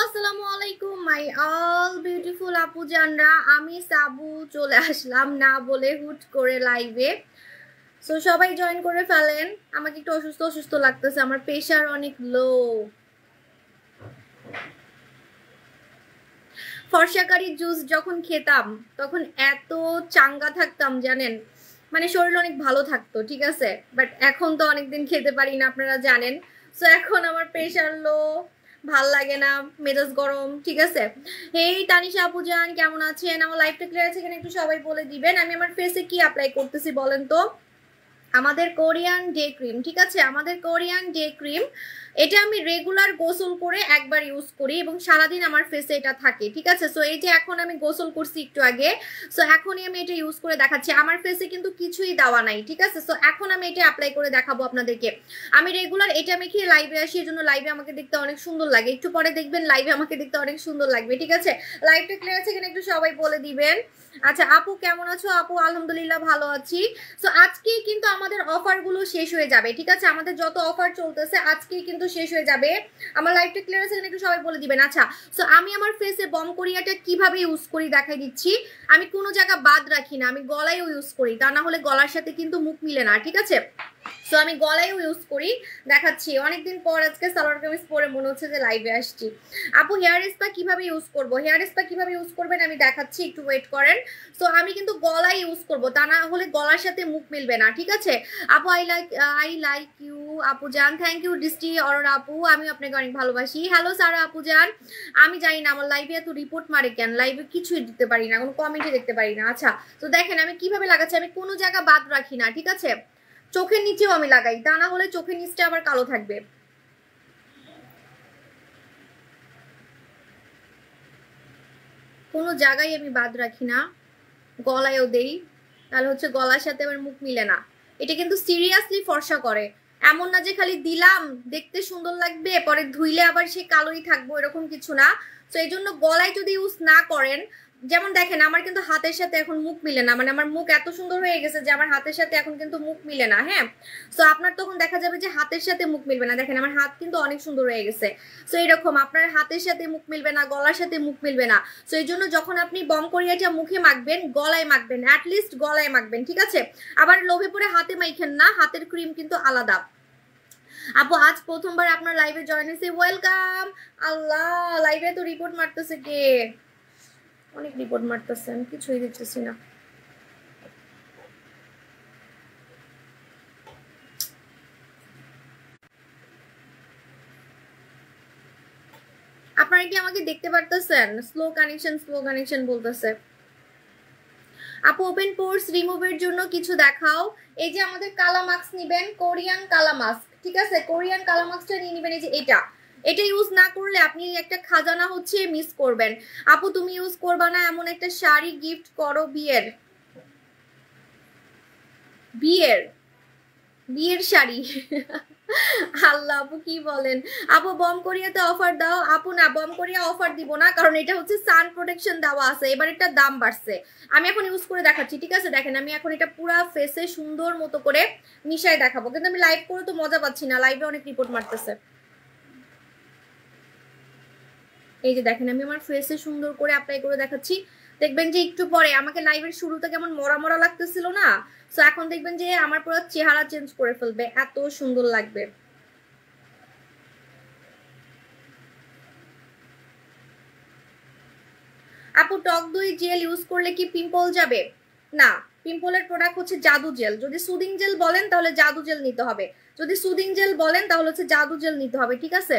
আসসালামু আলাইকুম my all beautiful আপু জানরা, আমি সাবু চলে আসলাম না বলে হুট করে লাইভে। সো সবাই জয়েন করে ফেলেন। আমাকে একটু অসুস্থ অসুস্থ লাগতেছে, আমার প্রেশার অনেক লো। ফর্সাকারি জুস যখন খেতাম তখন এত চাঙ্গা থাকতাম জানেন, মানে শরীর অনেক ভালো থাকতো, ঠিক আছে। বাট এখন তো অনেকদিন খেতে পারি না, আপনারা জানেন। সো এখন আমার প্রেশার লো, ভাল লাগে না, মেজাজ গরম, ঠিক আছে। এই তানিশা আপু জান কেমন আছেন? আমার লাইফটা ক্লিয়ার আছে কিনা একটু সবাই বলে দিবেন। আমি আমার ফেসে কি অ্যাপ্লাই করতেছি বলেন তো? আমাদের কোরিয়ান ডে ক্রিম, ঠিক আছে, আমাদের কোরিয়ান ডে ক্রিম। এটা আমি রেগুলার গোসল করে একবার ইউজ করি এবং সারাদিন আমার ফেসে এটা থাকে, ঠিক আছে। সো এই যে এখন আমি গোসল করছি একটু আগে, সো এখনই আমি এটা ইউজ করে দেখাচ্ছি। আমার ফেসে কিন্তু কিছুই দেওয়া নাই, ঠিক আছে। সো এখন আমি এটা অ্যাপ্লাই করে দেখাবো আপনাদেরকে। আমি রেগুলার এটা মেখে লাইভে আসি, এই জন্য লাইভে আমাকে দেখতে অনেক সুন্দর লাগে। একটু পরে দেখবেন লাইভে আমাকে দেখতে অনেক সুন্দর লাগবে, ঠিক আছে। লাইভটা ক্লিয়ার আছে কিনা একটু সবাই বলে দিবেন। আচ্ছা আপু কেমন আছো? আপু আলহামদুলিল্লাহ ভালো আছি। সো আজকেই কিন্তু আমাদের অফার গুলো শেষ হয়ে যাবে, ঠিক আছে। আমাদের যত অফার চলতেছে আজকেই কিন্তু শেষ হয়ে যাবে। আমার লাইভটা ক্লিয়ার আছে কিনা একটু সবাই বলে দিবেন। আচ্ছা, সো আমি আমার ফেসে বম কোরিয়াটা কিভাবে ইউজ করি দেখাই দিচ্ছি। আমি কোনো জায়গা বাদ রাখি না, আমি গলায়ও ইউজ করি, তা না হলে গলার সাথে কিন্তু মুখ মিলে না, ঠিক আছে। সো আমি গলায়ও ইউজ করি, দেখাচ্ছি। অনেকদিন পর আজকে সালোয়ার কামিজ পরে মনে হচ্ছে যে লাইভে আসছি। আপু হেয়ার স্পা কিভাবে ইউজ করব? হেয়ার স্পা কিভাবে ইউজ করবেন আমি দেখাচ্ছি, একটু ওয়েট করেন। সো আমি কিন্তু গলায় ইউজ করব, তা না হলে গলার সাথে মুখ মিলবে না, ঠিক আছে। আপু আই লাইক ইউ আপু জান, থ্যাংক ইউ দৃষ্টি অরোরা আপু, আমি আপনাকে অনেক ভালোবাসি। হ্যালো সারা আপু জান। আমি জানি না আমার লাইভে এত রিপোর্ট মারে কেন, লাইভে কিছুই দিতে পারি না, কোনো কমেন্টই দেখতে পারি না। আচ্ছা, তো দেখেন আমি কিভাবে লাগাচ্ছি, আমি কোনো জায়গা বাদ রাখি না, ঠিক আছে। চোখের নিচেও আমি লাগাই, তা না হলে চোখের নিচটা আবার কালো থাকবে। কোনো জায়গায় আমি বাদ রাখি না, গলায়ও দেই, তাহলে হচ্ছে গলার সাথে আবার মুখ মিলে না। এটা কিন্তু সিরিয়াসলি ফর্সা করে, এমন না যে খালি দিলাম দেখতে সুন্দর লাগবে পরে ধুইলে আবার সে কালোই থাকবো, এরকম কিছু না। তো এই জন্য গলায় যদি ইউজ না করেন, যেমন দেখেন আমার কিন্তু হাতের সাথে এখন মুখ মিলে না, মানে আমার মুখ এত সুন্দর হয়ে গেছে যে আমার হাতের সাথে এখন কিন্তু মুখ মিলে না, হ্যাঁ। সো আপনার তখন দেখা যাবে যে হাতের সাথে মুখ মিলবে না। দেখেন আমার হাত কিন্তু অনেক সুন্দর হয়ে গেছে। সো এরকম আপনার হাতের সাথে মুখ মিলবে না, গলার সাথে মুখ মিলবে না। সো এই জন্য যখন আপনি বম কোরিয়াটা মুখে মাখবেন, গলায় মাখবেন, অ্যাটলিস্ট গলায় মাখবেন, ঠিক আছে। আবার লোভে পড়ে হাতে মাইখেন না, হাতের ক্রিম কিন্তু আলাদা। আপু আজ প্রথমবার আপনার লাইভে জয়েন হয়েছে, ওয়েলকাম। আল্লাহ, লাইভে তো রিপোর্ট মারতেছে কে? অনেক রিপোর্ট মারতেছে, আমি কিছুই দিতেছি না। আপনারা কি আমাকে দেখতে পারতেছেন? স্লো কানেকশন বলতেছে। আপু ওপেন পোর্স রিমুভের জন্য কিছু দেখাও। এই যে আমাদের কালা মাস্ক নিবেন, কোরিয়ান কালা মাস্ক, ঠিক আছে। কোরিয়ান কালা মাস্কটা নিয়ে নিবেন। এই যে এটা ইউজ না করলে আপনি একটা খাজানা হচ্ছে মিস করবেন। আপু তুমি ইউজ করবা না এমন একটা শাড়ি গিফট করো বিয়ের বিয়ের বিয়ের শাড়ি। আল্লাহ আপু কি বলেন? আপু বম কোরিয়াতে অফার দাও। আপু না, বম কোরিয়া অফার দিব না, কারণ এটা হচ্ছে সান প্রোটেকশন দেওয়া আছে, এবার এটা দাম বাড়ছে। আমি এখন ইউজ করে দেখাচ্ছি, ঠিক আছে। দেখেন আমি এখন এটা পুরা ফেসে সুন্দর মতো করে মিশাই দেখাবো, কিন্তু আমি লাইভ করে তো মজা পাচ্ছি না, লাইভে অনেক রিপোর্ট মারতেছে। এই যে দেখেন আমি আমার ফেসে সুন্দর করে অ্যাপ্লাই করে দেখাচ্ছি। দেখবেন যে একটু পরে, আমাকে লাইভের শুরুতে কেমন মরা মরা লাগতেছিল না, সো এখন দেখবেন যে আমার পুরো চেহারা চেঞ্জ করে ফেলবে, এত সুন্দর লাগবে। আপু টক দই জেল ইউজ করলে কি পিম্পল যাবে? না, পিম্পলের প্রোডাক্ট হচ্ছে জাদু জেল। যদি সুদিং জেল বলেন তাহলে জাদু জেল নিতে হবে, যদি সুদিং জেল বলেন তাহলে হচ্ছে জাদু জেল নিতে হবে, ঠিক আছে।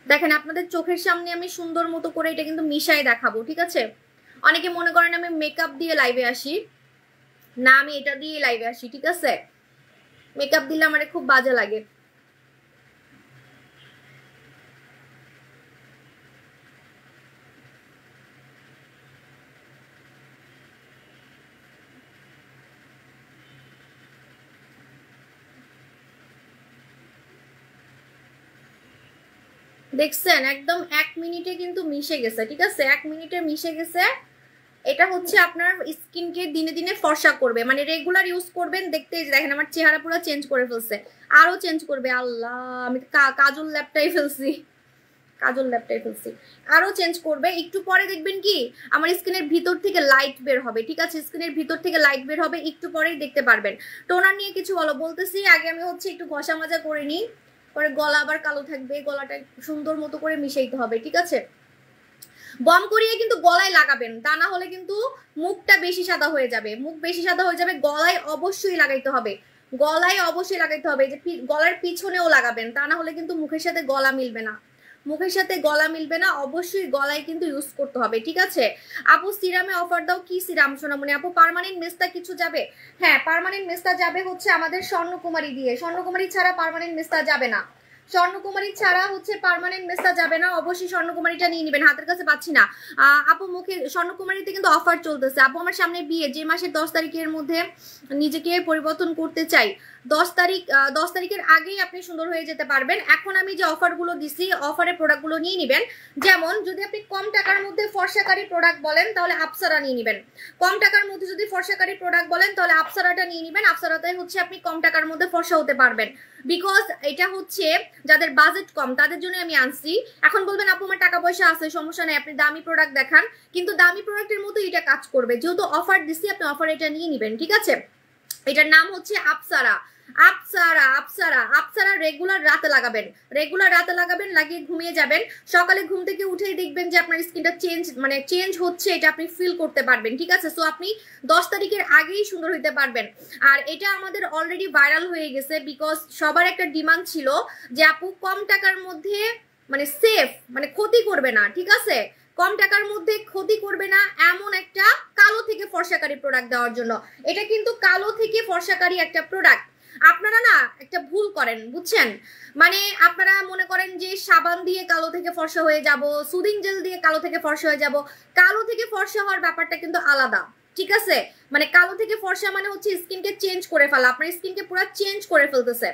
দেখেন আপনাদের চোখের সামনে আমি সুন্দর মতো করে এটা কিন্তু মিশাই দেখাবো, ঠিক আছে। অনেকে মনে করেন আমি মেকআপ দিয়ে লাইভে আসি, না আমি এটা দিয়ে লাইভে আসি, ঠিক আছে। মেকআপ দিলে আমার খুব বাজে লাগে। দেখছেন একদম 1 মিনিটে কিন্তু মিশে গেছে, ঠিক আছে। 1 মিনিটে মিশে গেছে। এটা হচ্ছে আপনার স্কিনকে দিনে দিনে ফর্সা করবে, মানে রেগুলার ইউজ করবেন। দেখতে দেখেন আমার চেহারা পুরো চেঞ্জ করে ফেলছে, আরো চেঞ্জ করবে। আল্লাহ, আমি কাজল ল্যাপটাই ফেলছি, আরো চেঞ্জ করবে। একটু পরে দেখবেন কি আমার স্কিনের ভিতর থেকে লাইট বের হবে, ঠিক আছে? স্কিনের ভিতর থেকে লাইট বের হবে, একটু পরেই দেখতে পারবেন। টোনার নিয়ে কিছু বলতেছি, আগে আমি হচ্ছে একটু ঘষা মাজা করে নিই, পরে গলা আবার কালো থাকবে, গলাটা সুন্দর মতো করে মিশাইতে হবে, ঠিক আছে? বম করিয়ে কিন্তু গলায় লাগাবেন, তা না হলে কিন্তু মুখটা বেশি সাদা হয়ে যাবে, মুখ বেশি সাদা হয়ে যাবে। গলায় অবশ্যই লাগাইতে হবে, যে গলার পিছনেও লাগাবেন, তা না হলে কিন্তু মুখের সাথে গলা মিলবে না, অবশ্যই গলায় কিন্তু ইউজ করতে হবে, ঠিক আছে? আপু সিরামে অফার দাও, কি সিরাম সোনামণি? আপু পার্মানেন্ট মেস্তা কিছু যাবে? হ্যাঁ, পার্মানেন্ট মেস্তা যাবে হচ্ছে আমাদের স্বর্ণকুমারী দিয়ে, স্বর্ণকুমারী ছাড়া পার্মানেন্ট মেস্তা যাবে না, স্বর্ণকুমারী ছাড়া হচ্ছে পার্মানেন্ট মেস্তা যাবে না। অবশ্যই স্বর্ণকুমারীটা নিয়ে নেবেন, হাতের কাছে পাচ্ছি না আপু। মুখে স্বর্ণকুমারীতে কিন্তু অফার চলতেছে আপু। আমার সামনে বিয়ে, যে মাসের 10 তারিখের মধ্যে নিজেকে পরিবর্তন করতে চাই, 10 তারিখের আগেই আপনি সুন্দর হয়ে যেতে পারবেন। এখন আমি যে অফারগুলো দিছি, অফারের প্রোডাক্টগুলো নিয়ে নেবেন। যেমন যদি আপনি কম টাকার মধ্যে ফর্সাকারী প্রোডাক্ট বলেন তাহলে আপসারা নিয়ে নেবেন, কম টাকার মধ্যে যদি ফর্সাকারী প্রোডাক্ট বলেন তাহলে আপসারাটা নিয়ে নেবেন। আপসারাতে হচ্ছে আপনি কম টাকার মধ্যে ফর্সা হতে পারবেন, বিকজ এটা হচ্ছে যাদের বাজেট কম তাদের জন্য আমি আনছি। এখন বলবেন আপু আমার টাকা পয়সা আছে, সমস্যা নেই, আপনি দামি প্রোডাক্ট দেখান, কিন্তু দামি প্রোডাক্টের মতো এটা কাজ করবে। যেহেতু অফার দিছি, আপনি অফার এটা নিয়ে নেবেন, ঠিক আছে? এটার নাম হচ্ছে আপসারা। রেগুলার রাতে লাগাবেন, লাগিয়ে ঘুমিয়ে যাবেন। সকালে ঘুম থেকে উঠেই দেখবেন যে আপনার স্কিনটা চেঞ্জ হচ্ছে, এটা আপনি ফিল করতে পারবেন, ঠিক আছে? সো আপনি 10 তারিখের আগেই সুন্দর হইতে পারবেন। আর এটা আমাদের অলরেডি ভাইরাল হয়ে গেছে, বিকজ সবার একটা ডিমান্ড ছিল যে আপু কম টাকার মধ্যে সেফ, ক্ষতি করবে না, ঠিক আছে? কম টাকার মধ্যে ক্ষতি করবে না এমন একটা কালো থেকে ফর্সাকারী প্রোডাক্ট দেওয়ার জন্য। এটা কিন্তু কালো থেকে ফর্সাকারী একটা প্রোডাক্ট। আপনারা না একটা ভুল করেন, বুঝছেন? আপনারা মনে করেন যে সাবান দিয়ে কালো থেকে ফর্সা হয়ে যাব, সুদিং জেল দিয়ে কালো থেকে ফর্সা হয়ে যাব। কালো থেকে ফর্সা হওয়ার ব্যাপারটা কিন্তু আলাদা, ঠিক আছে? কালো থেকে ফর্সা হচ্ছে স্কিনকে চেঞ্জ করে ফেলা, আপনার স্কিনকে পুরো চেঞ্জ করে ফেলতেছে,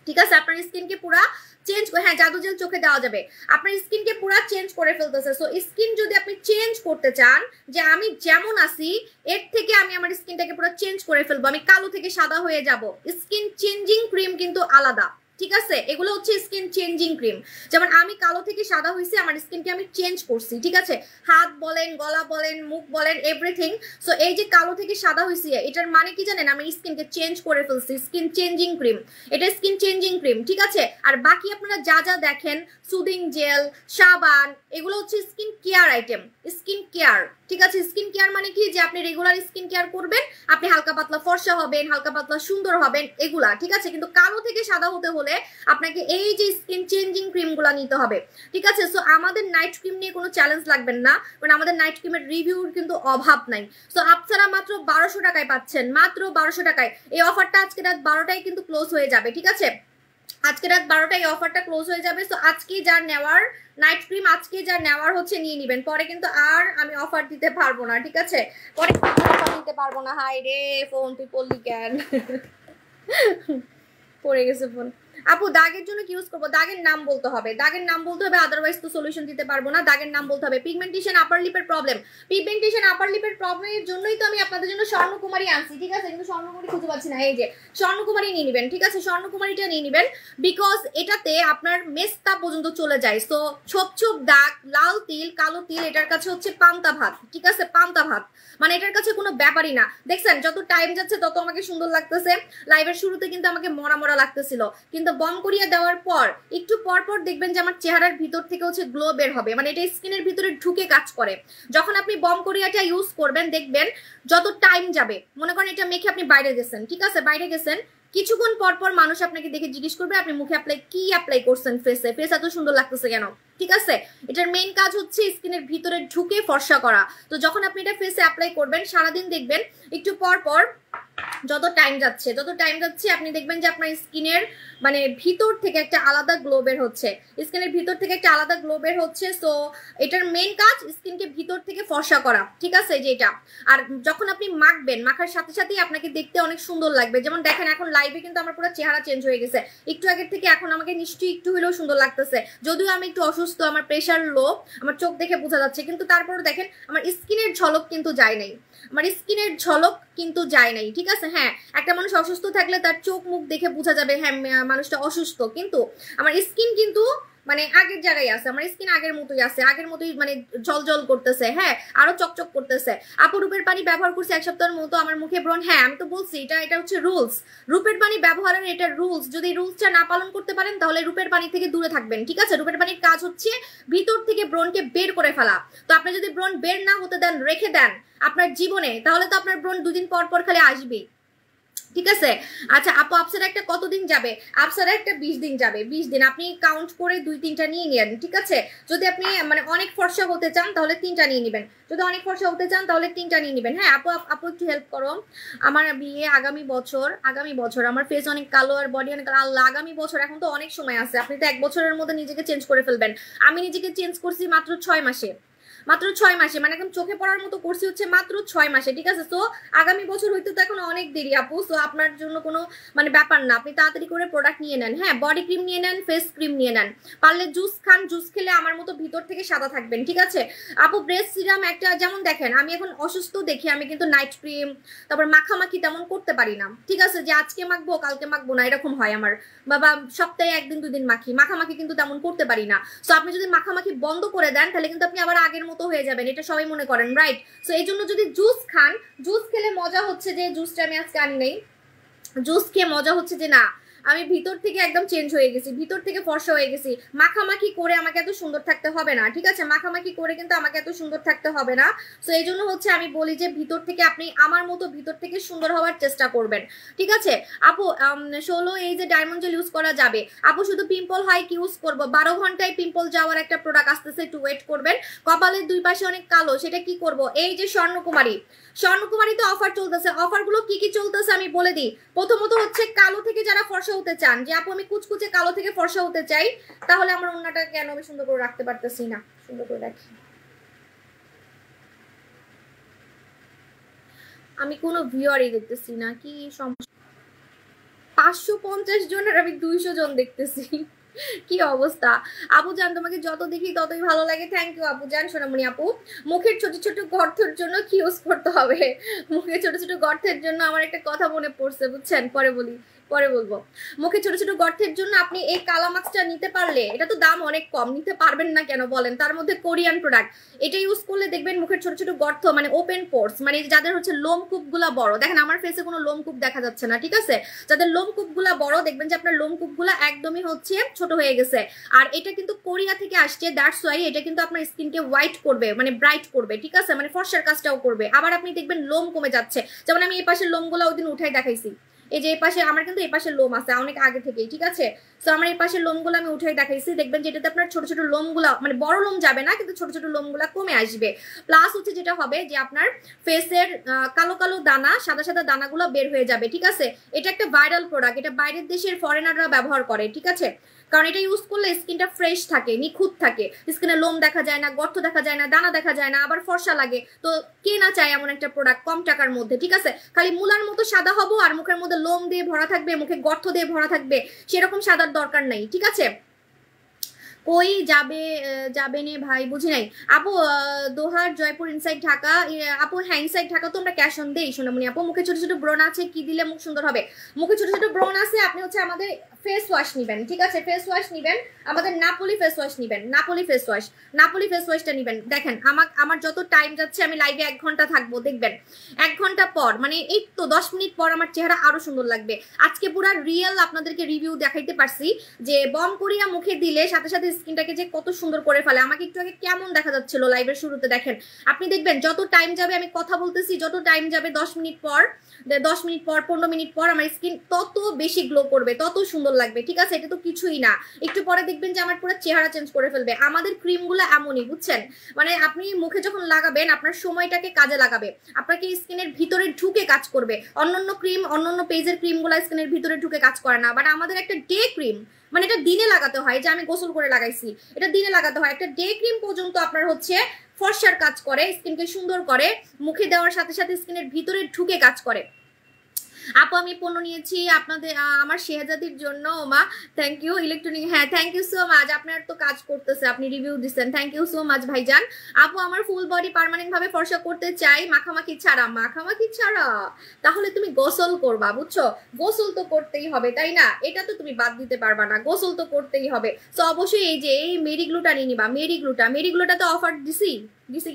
ঠিক আছে? আপনার স্কিনকে পুরা চেঞ্জ, হ্যাঁ জাদু জেল চোখে দেওয়া যাবে, আপনার স্কিনকে পুরা চেঞ্জ করে ফেলতেছে। সো স্কিন যদি আপনি চেঞ্জ করতে চান যে আমি যেমন আছি এর থেকে আমি আমার স্কিনটাকে পুরো চেঞ্জ করে ফেলবো, আমি কালো থেকে সাদা হয়ে যাব, স্কিন চেঞ্জিং ক্রিম কিন্তু আলাদা, ঠিক আছে? এগুলো হচ্ছে স্কিন চেঞ্জিং ক্রিম। যেমন আমি কালো থেকে সাদা হয়েছি, আমার স্কিনকে আমি চেঞ্জ করছি, ঠিক আছে? হাত বলেন, গলা বলেন, মুখ বলেন, এভরিথিং। সো এই যে কালো থেকে সাদা হয়েছি, এটার মানে কি জানেন? আমি স্কিনকে চেঞ্জ করে ফেলছি, স্কিন চেঞ্জিং ক্রিম, এটা স্কিন চেঞ্জিং ক্রিম, ঠিক আছে? আর বাকি আপনারা যা যা দেখেন, সুদিং জেল, সাবান, এগুলো হচ্ছে skin care item, skin care, ঠিক আছে? স্কিন কেয়ার মানে কি? যে আপনি রেগুলার স্কিন কেয়ার করবেন, আপনি হালকা পাতলা ফর্সা হবেন, হালকা পাতলা সুন্দর হবেন, এগুলা, ঠিক আছে? কিন্তু কালো থেকে সাদা হতে হলে আপনাকে এই যে স্কিন চেঞ্জিং ক্রিম গুলা নিতে হবে, ঠিক আছে? সো আমাদের নাইট ক্রিম নিয়ে কোনো চ্যালেঞ্জ লাগবেন না, কারণ আমাদের নাইট ক্রিমের রিভিউর কিন্তু অভাব নাই। সো আপনারা মাত্র 1200 টাকায় পাচ্ছেন, মাত্র 1200 টাকায়। এই অফারটা আজকে রাত 12টায় কিন্তু ক্লোজ হয়ে যাবে, ঠিক আছে? আজকে রাত 12টায় এই অফারটা ক্লোজ হয়ে যাবে। সো আজকে যা নেওয়ার নাইট ক্রিম, আজকে যা নেওয়ার হচ্ছে নিয়ে নেবেন, পরে কিন্তু আর আমি অফার দিতে পারবো না, ঠিক আছে? পরে অফার দিতে পারবো না। হাই রে ফোন, তুই পড়লি কেন? পড়ে গেছে ফোন। আপু দাগের জন্য কি ইউজ করবো? দাগের নাম বলতে হবে, আদারওয়াইজ তো সলিউশন দিতে পারবো না। দাগের নাম বলতে হবে। পিগমেন্টেশন আপার লিপের প্রবলেমের জন্যই তো আমি আপনাদের জন্য স্বর্ণকুমারী আনছি, ঠিক আছে? কিন্তু স্বর্ণকুমারী খুঁজে পাচ্ছি না, এই যে স্বর্ণকুমারী নিয়ে নেবেন, ঠিক আছে? স্বর্ণকুমারীটা নিয়ে নেবেন, বিকজ এটাতে আপনার মেস্তা পর্যন্ত চলে যায়। সো ছোপ ছোপ দাগ, লাল তিল, কালো তিল, এটার কাছে হচ্ছে পান্তা ভাত, ঠিক আছে? পান্তা ভাত এটার কাছে কোনো ব্যাপারই না। দেখছেন যত টাইম যাচ্ছে তত আমাকে সুন্দর লাগতেছে। লাইভের শুরুতে কিন্তু আমাকে মরা মরা লাগতেছিল, কিন্তু বম করিয়া দেওয়ার পর একটু পর পর দেখবেন যে আমার চেহারার ভিতর থেকে হচ্ছে গ্লো বের হবে, এটা স্কিনের ভিতরে ঢুকে কাজ করে। যখন আপনি বম করিয়াটা ইউজ করবেন দেখবেন যত টাইম যাবে, মনে করেন এটা মেখে আপনি বাইরে গেছেন, ঠিক আছে? বাইরে গেছেন, কিছুক্ষণ পর পর মানুষ আপনাকে দেখে জিজ্ঞেস করবে আপনি মুখে অ্যাপ্লাই করছেন, ফেসে এত সুন্দর লাগতেছে কেন, ঠিক আছে? এটার মেইন কাজ হচ্ছে স্কিনের ভিতরে ঢুকে ফর্সা করা। তো যখন আপনি এটা ফেসে অ্যাপ্লাই করবেন সারাদিন দেখবেন একটু পর পর যত টাইম যাচ্ছে আপনি দেখবেন যে আপনার স্কিনের মানে ভিতর থেকে একটা আলাদা গ্লো বের হচ্ছে, স্কিনের ভিতর থেকে একটা আলাদা গ্লো বের হচ্ছে। সো এটার মেইন কাজ স্কিনকে ভিতর থেকে ফর্সা করা, ঠিক আছে যেটা। আর যখন আপনি মাখবেন, মাখার সাথে সাথেই আপনাকে দেখতে অনেক সুন্দর লাগবে। যেমন দেখেন এখন লাইভে কিন্তু আমার পুরো চেহারা চেঞ্জ হয়ে গেছে, একটু আগের থেকে এখন আমাকে নিশ্চয়ই একটু হলেও সুন্দর লাগতেছে। যদিও আমি একটু অসুস্থ, আমার প্রেশার লো, আমার চোখ দেখে বোঝা যাচ্ছে, কিন্তু তারপরে দেখেন আমার স্কিনের ঝলক কিন্তু যায় নাই, আমার স্কিনের ঝলক কিন্তু যায় নাই, ঠিক আছে। হ্যাঁ, একটা মানুষ অসুস্থ থাকলে তার চোখ মুখ দেখে বোঝা যাবে হ্যাঁ মানুষটা অসুস্থ, কিন্তু আমার স্কিন কিন্তু মানে আগের জায়গায় আছে, আমার স্কিন আগের মতোই আছে, আগের মতোই মানে জল করতেছে, হ্যাঁ আরো চকচক করতেছে। আপু রূপের পানি ব্যবহার করছি এক সপ্তাহের মতো, আমার মুখে ব্রণ, হ্যাঁ আমি তো বলছি এটা হচ্ছে রুলস, রূপের পানি ব্যবহারের এটা রুলস। যদি রুলসটা না পালন করতে পারেন তাহলে রূপের পানি থেকে দূরে থাকবেন, ঠিক আছে। রূপের পানির কাজ হচ্ছে ভিতর থেকে ব্রণকে বের করে ফেলা। তো আপনি যদি ব্রণ বের না হতে দেন, রেখে দেন আপনার জীবনে, তাহলে তো আপনার ব্রণ দুদিন পর পর খালি আসবেই, ঠিক আছে। আচ্ছা আপু আপসারা একটা কতদিন যাবে? আপসারা একটা 20 দিন যাবে, 20 দিন আপনি কাউন্ট করে 2-3টা নিয়ে নেন, ঠিক আছে। যদি আপনি মানে অনেক ফর্সা হতে চান তাহলে 3টা নিয়ে নেবেন, যদি অনেক ফর্সা হতে চান তাহলে 3টা নিয়ে নেবেন। হ্যাঁ আপু আপু একটু হেল্প করো, আমার বিয়ে আগামী বছর, আমার ফেস অনেক কালো আর বডি অনেক কালো। আল্লাহ, আগামী বছর, এখন তো অনেক সময় আছে, আপনি তো 1 বছরের মধ্যে নিজেকে চেঞ্জ করে ফেলবেন। আমি নিজেকে চেঞ্জ করছি মাত্র 6 মাসে, মাত্র 6 মাসে, মানে একদম চোখে পড়ার মতো করছি হচ্ছে মাত্র 6 মাসে, ঠিক আছে। তো আগামী বছর হইতে তো এখন অনেক দেরি আপু। তো আপনার জন্য কোনো মানে ব্যাপার না, আপনি তাড়াতাড়ি করে প্রোডাক্ট নিয়ে নেন। হ্যাঁ বডি ক্রিম নিয়ে নেন, ফেস ক্রিম নিয়ে নেন, পারলে জুস খান, জুস খেলে আমার মতো ভিতর থেকে সাদা থাকবেন, ঠিক আছে। আপু ব্রেস্ট সিরাম একটা, যেমন দেখেন আমি এখন অসুস্থ দেখি আমি কিন্তু নাইট ক্রিম তারপর মাখামাখি তেমন করতে পারি না, ঠিক আছে, যে আজকে মাখবো কালকে মাখবো না এরকম হয় আমার, বাবা সপ্তাহে 1-2 দিন মাখামাখি কিন্তু তেমন করতে পারি না। তো আপনি যদি মাখামাখি বন্ধ করে দেন তাহলে কিন্তু আপনি আবার আগের মতো হয়ে যাবেন, এটা সবাই মনে করেন, রাইট। সো এই জন্য যদি জুস খান, জুস খেলে মজা হচ্ছে যে জুসটা আমি আজকে আনি নাই, জুস খেয়ে মজা হচ্ছে যে না আমি ভিতর থেকে একদম চেঞ্জ হয়ে গেছি, ভিতর থেকে ফর্সা হয়ে গেছি। মাখামাখি করে আমাকে এত সুন্দর থাকতে হবে না, ঠিক আছে, মাখামাখি করে কিন্তু আমাকে এত সুন্দর থাকতে হবে না। সো এই জন্য হচ্ছে আমি বলি যে ভিতর থেকে আপনি আমার মতো ভিতর থেকে সুন্দর হওয়ার চেষ্টা করবেন, ঠিক আছে। আপু 16 এই যে ডায়মন্ড জেল ইউজ করা যাবে? আপু শুধু পিম্পল হয় কি ইউজ করবো? 12 ঘন্টায় পিম্পল যাওয়ার একটা প্রোডাক্ট আসতেছে, একটু ওয়েট করবেন। কপালের 2 পাশে অনেক কালো, সেটা কি করব? এই যে স্বর্ণকুমারীতে অফার চলতেছে, অফারগুলো কি কি চলতেছে আমি বলে দিই। প্রথমত হচ্ছে কালো থেকে যারা ফর্সা হতে চান, যে আপু আমি কুচকুচে কালো থেকে ফর্সা হতে চাই, তাহলে আমার ওন্নাটা কেন আমি সুন্দর করে রাখতে পারতেছি না, সুন্দর করে রাখি, আমি কোনো ভিউয়ারই দেখতেছি না, কি সমস্যা? 550 জনের আমি 200 জন দেখতেছি, কি অবস্থা? আপু জান তোমাকে যত দেখি ততই ভালো লাগে, থ্যাংক ইউ আপু জান। সোনামণি আপু মুখের ছোট ছোট গর্তের জন্য কি ইউজ করতে হবে? মুখের ছোট ছোট গর্তের জন্য আমার একটা কথা মনে পড়ছে, বুঝছেন, পরে বলবো। মুখে ছোট ছোট গর্তের জন্য আপনি এই কালা মাস্কটা নিতে পারলে, এটা তো দাম অনেক কম, নিতে পারবেন না কেন বলেন? তার মধ্যে কোরিয়ান প্রোডাক্ট, এটা ইউজ করলে দেখবেন মুখের ছোট ছোট গর্ত মানে ওপেন পোর্স, মানে যাদের হচ্ছে লোমকূপ গুলা বড়, দেখেন আমার ফেসে কোনো লোমকূপ দেখা যাচ্ছে না, ঠিক আছে, যাদের লোমকূপ গুলা বড় দেখবেন যে আপনার লোমকূপ গুলা একদমই হচ্ছে ছোট হয়ে গেছে। আর এটা কিন্তু কোরিয়া থেকে আসছে, দ্যাটস ওয়াই এটা কিন্তু আপনার স্কিনকে হোয়াইট করবে, মানে ব্রাইট করবে, ঠিক আছে, মানে ফর্সার কাজটাও করবে। আবার আপনি দেখবেন লোম কমে যাচ্ছে, যেমন আমি এই পাশের লোমগুলা ওই দিন উঠাই দেখাইছি, এই যে এই পাশে আমার কিন্তু এই পাশে লোম আছে অনেক আগে থেকেই, ঠিক আছে। সো আমার এই পাশের লোমগুলো আমি উঠাই দেখাইছি, দেখবেন যেটাতে আপনার ছোট ছোট লোমগুলা মানে বড় লোম যাবে না, কিন্তু ছোট ছোট লোমগুলা কমে আসবে। প্লাস হচ্ছে যেটা হবে যে আপনার ফেসের কালো কালো দানা, সাদা সাদা দানাগুলো বের হয়ে যাবে, ঠিক আছে। এটা একটা ভাইরাল প্রোডাক্ট, এটা বাইরের দেশের ফরেনাররা ব্যবহার করে, ঠিক আছে, কারণ এটা ইউজ করলে স্কিনটা ফ্রেশ থাকে, নিখুঁত থাকে, স্কিনে লোম দেখা যায় না, গর্ত দেখা যায় না, দানা দেখা যায় না, আবার ফর্সা লাগে। তো কে না চায় এমন একটা প্রোডাক্ট কম টাকার মধ্যে, ঠিক আছে। খালি মুলার মতো সাদা হবো আর মুখের মধ্যে লোম দিয়ে ভরা থাকবে, মুখে গর্ত দিয়ে ভরা থাকবে, সেরকম সাদার দরকার নাই, ঠিক আছে। কই যাবে নে ভাই, বুঝি নাই আপু। দোহার জয়পুর ইনসাইড ঢাকা আপু, হ্যাঁ ইনসাইড ঢাকা তো আমরা ক্যাশ অন দেই সোনামণি আপু। মুখে ছোট ছোট ব্রণ আছে, কি দিলে মুখ সুন্দর হবে? মুখে ছোট ছোট ব্রণ আছে, আপনি হচ্ছে আমাদের ফেস ওয়াশ নিবেন, ঠিক আছে, ফেস ওয়াশ নিবেন, আমাদের নাপোলি ফেস ওয়াশ নিবেন, নাপোলি ফেস ওয়াশটা নিবেন। দেখেন আমার যত টাইম যাচ্ছে, আমি লাইভে 1 ঘন্টা থাকবো, দেখবেন 1 ঘন্টা পর মানে এই তো 10 মিনিট পর আমার চেহারা আরো সুন্দর লাগবে। আজকে পুরো রিয়েল আপনাদেরকে রিভিউ দেখাইতে পারছি যে বম করিয়া মুখে দিলে সাথে সাথে স্কিনটাকে যে কত সুন্দর করে ফেলে। আমাকে একটু আগে কেমন দেখা যাচ্ছিল লাইভের শুরুতে, দেখেন আপনি দেখবেন যত টাইম যাবে আমি কথা বলতেছি, যত টাইম যাবে 10 মিনিট পর 15 মিনিট পর আমার স্কিন তত বেশি গ্লো করবে, তত সুন্দর লাগবে, ঠিক আছে? এটা তো কিছুই না, একটু পরে দেখবেন যে আমার পুরো চেহারা চেঞ্জ করে ফেলবে। আমাদের ক্রিমগুলো এমনই, বুঝছেন? মানে আপনি মুখে যখন লাগাবেন আপনার সময়টাকে কাজে লাগাবে, আপনাকে স্কিনের ভিতরে ঢুকে কাজ করবে। অন্যান্য ক্রিম, অন্যান্য পেজের ক্রিমগুলো স্কিনের ভিতরে ঢুকে কাজ করে না, বাট আমাদের একটা ডে ক্রিম, মানে এটা দিনে লাগাতে হয়, যে আমি গোসল করে লাগাইছি, এটা দিনে লাগাতে হয়। একটা ডে ক্রিম পর্যন্ত আপনার হচ্ছে ফর্সার কাজ করে, স্কিনকে সুন্দর করে, মুখে দেওয়ার সাথে সাথে স্কিনের ভিতরে ঢুকে কাজ করে। আপু আমি পণ্য নিয়েছি আপনাদের আমার শেহজাদির জন্য। মা থ্যাংক ইউ। ইলেকট্রনিক, হ্যাঁ থ্যাংক ইউ সো মাচ, আপনার তো কাজ করতেছে, আপনি রিভিউ দিচ্ছেন, থ্যাংক ইউ সো মাচ ভাইজান। আপু আমার ফুল বডি পার্মানেন্ট ভাবে ফর্সা করতে চাই মাখামাখি ছাড়া। মাখামাখি ছাড়া? তাহলে তুমি গোসল করবা, বুঝছো? গোসল তো করতেই হবে, তাই না? এটা তো তুমি বাদ দিতে পারবা না, গোসল তো করতেই হবে। তো অবশ্যই এই যে এই মেরিগ্লুটা নিয়ে নিবা। মেরিগ্লুটা তো অফার দিছি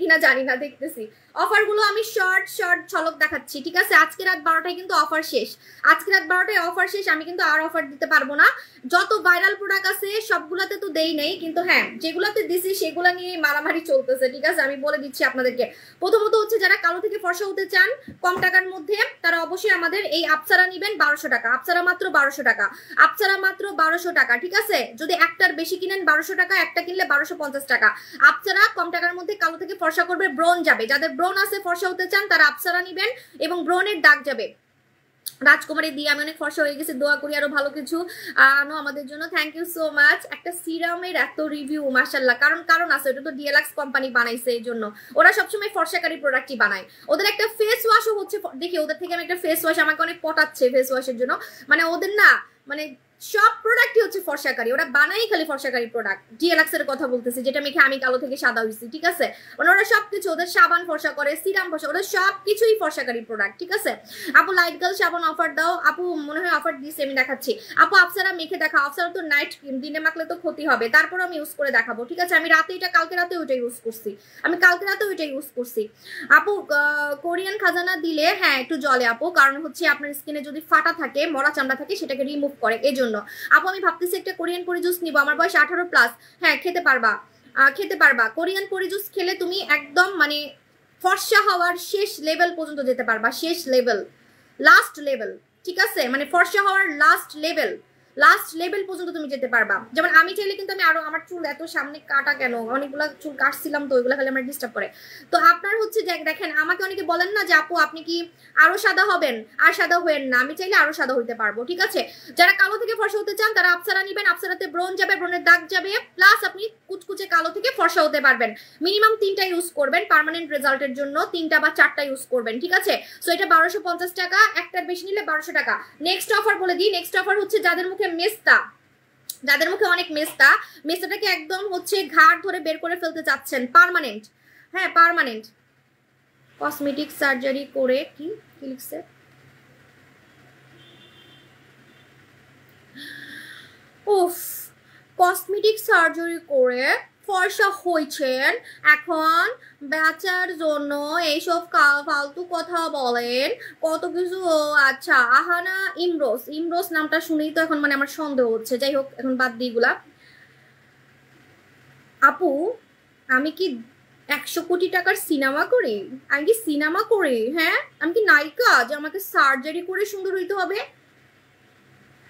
কিনা জানি না, দেখতেছি অফারগুলো আমি শর্ট ঝলক দেখাচ্ছি, ঠিক আছে? আজকে রাত 12টায় কিন্তু অফার শেষ, আজকে রাত 12টায় অফার শেষ, আমি কিন্তু আর অফার দিতে পারবো না। যত ভাইরাল প্রোডাক্ট আছে সবগুলাতে তো দেই নেই, কিন্তু হ্যাঁ যেগুলাতে দিছি সেগুলা নিয়ে মারামারি চলতেছে, ঠিক আছে? আমি বলে দিচ্ছি আপনাদেরকে। প্রথমত হচ্ছে যারা কালো থেকে ফর্সা হতে চান কম টাকার মধ্যে, তারা অবশ্যই আমাদের এই আপসারা নিবেন 1200 টাকা, আপসারা মাত্র 1200 টাকা, আপসারা মাত্র 1200 টাকা, ঠিক আছে? যদি একটার বেশি কিনেন 1200 টাকা, একটা কিনলে 1250 টাকা। আপসারা কম টাকার মধ্যে কালো থেকে ফর্সা করবে, ব্রন যাবে, যাদের ব্রন আছে ফর্সা হতে চান তারা আপসারা নিবেন, এবং ব্রনের দাগ যাবে। রাজকুমারী দিয়ে আমি অনেক ফর্সা হয়ে গেছি, দোয়া করি আরো ভালো কিছু আনো আমাদের জন্য, থ্যাংক ইউ সো মাচ। একটা সিরামের এত রিভিউ, মাশাআল্লাহ, কারণ আছে, ওটা তো ডিএলএক্স কোম্পানি বানাইছে, এই জন্য ওরা সবসময় ফর্সাকারী প্রোডাক্টই বানায়। ওদের একটা ফেস ওয়াশও হচ্ছে, দেখি ওদের থেকে আমি একটা ফেস ওয়াশ, আমাকে অনেক পটাচ্ছে ফেস ওয়াশের জন্য, মানে ওদের না মানে সব প্রোডাক্টই হচ্ছে ফর্সাকারী, ওরা বানাই খালি ফর্সাকারী প্রোডাক্ট। ডিএলএক্স এর কথা বলতেছি, যেটা মেখে আমি কালো থেকে সাদা হইছি, ঠিক আছে? মানে ওরা সবকিছু, ওদের সাবান ফর্সা করে, সিরাম ফর্সা, ওদের সবকিছুই ফর্সাকারী প্রোডাক্ট, ঠিক আছে? আপু লাইট গার্ল সাবান অফার দাও। আপু মনে হয় অফার দিয়েছে, আমি দেখাচ্ছি। আপু আপসারা মেখে দেখা, আপসারা তো নাইট ক্রিম, দিনে মাখলে তো ক্ষতি হবে, তারপর আমি ইউজ করে দেখাবো, ঠিক আছে? আমি রাতে এটা, কালকে রাতে ওইটা ইউজ করছি, আমি কালকে রাতে ওইটা ইউজ করছি। আপু কোরিয়ান খাজানা দিলে হ্যাঁ একটু জলে আপু, কারণ হচ্ছে আপনার স্কিনে যদি ফাটা থাকে, মরা চামড়া থাকে, সেটাকে রিমুভ করে, এই জন্য। আপু আমি ভাবতেছি একটা কোরিয়ান পরি জুস নিবো, আমার বয়স 18+। হ্যাঁ খেতে পারবা। কোরিয়ান পরি জুস খেলে তুমি একদম মানে ফর্সা হওয়ার শেষ লেভেল পর্যন্ত যেতে পারবা, শেষ লেভেল, লাস্ট লেভেল, ঠিক আছে? মানে ফর্সা হওয়ার লাস্ট লেভেল পর্যন্ত তুমি যেতে পারবা। যেমন আমি চাইলে কিন্তু আমি আরো, আমার চুল এত সামনে কাটা কেন, অনেকগুলো চুল কাটছিলাম তো, ওইগুলো খালি আমার ডিস্টার্ব করে। তো আপনার হচ্ছে দেখেন, আমাকে অনেকে বলেন না যে আপু আপনি কি আরো সাদা হবেন, আর সাদা হবেন না, আমি চাইলে আরো সাদা হইতে পারবো, ঠিক আছে? যারা কালো থেকে ফর্সা হতে চান তারা আপসারা নিবেন, আপসারাতে ব্রন যাবে, ব্রনের দাগ যাবে, প্লাস আপনি কুচকুচে কালো থেকে ফর্সা হতে পারবেন। মিনিমাম 3টা ইউজ করবেন পার্মানেন্ট রেজাল্টের জন্য, 3টা বা 4টা ইউজ করবেন, ঠিক আছে? সো এটা 1250 টাকা, একটার বেশি নিলে 1200 টাকা। নেক্সট অফার বলে দিই, নেক্সট অফার হচ্ছে যাদের মুখে মেস্তা, যাদের মুখে অনেক মেস্তাটাকে একদম হচ্ছে ঘাড় ধরে বের করে ফেলতে চাচ্ছেন, পার্মানেন্ট, হ্যাঁ পার্মানেন্ট, কসমেটিক সার্জারি করে, কি লিখছে, উফ, কসমেটিক সার্জারি করে ফর্সা হয়েছেন, এখন বেচার জন্য এইসব ফালতু কথা বলেন, কত কিছু। আচ্ছা আহানা ইমরোজ নামটা শুনেই তো এখন মানে আমার সন্দেহ হচ্ছে, যাই হোক এখন বাদ দিই গুলা। আপু আমি কি 100 কোটি টাকার সিনেমা করি? আমি কি সিনেমা করি? হ্যাঁ আমি কি নায়িকা যে আমাকে সার্জারি করে সুন্দর হইতে হবে?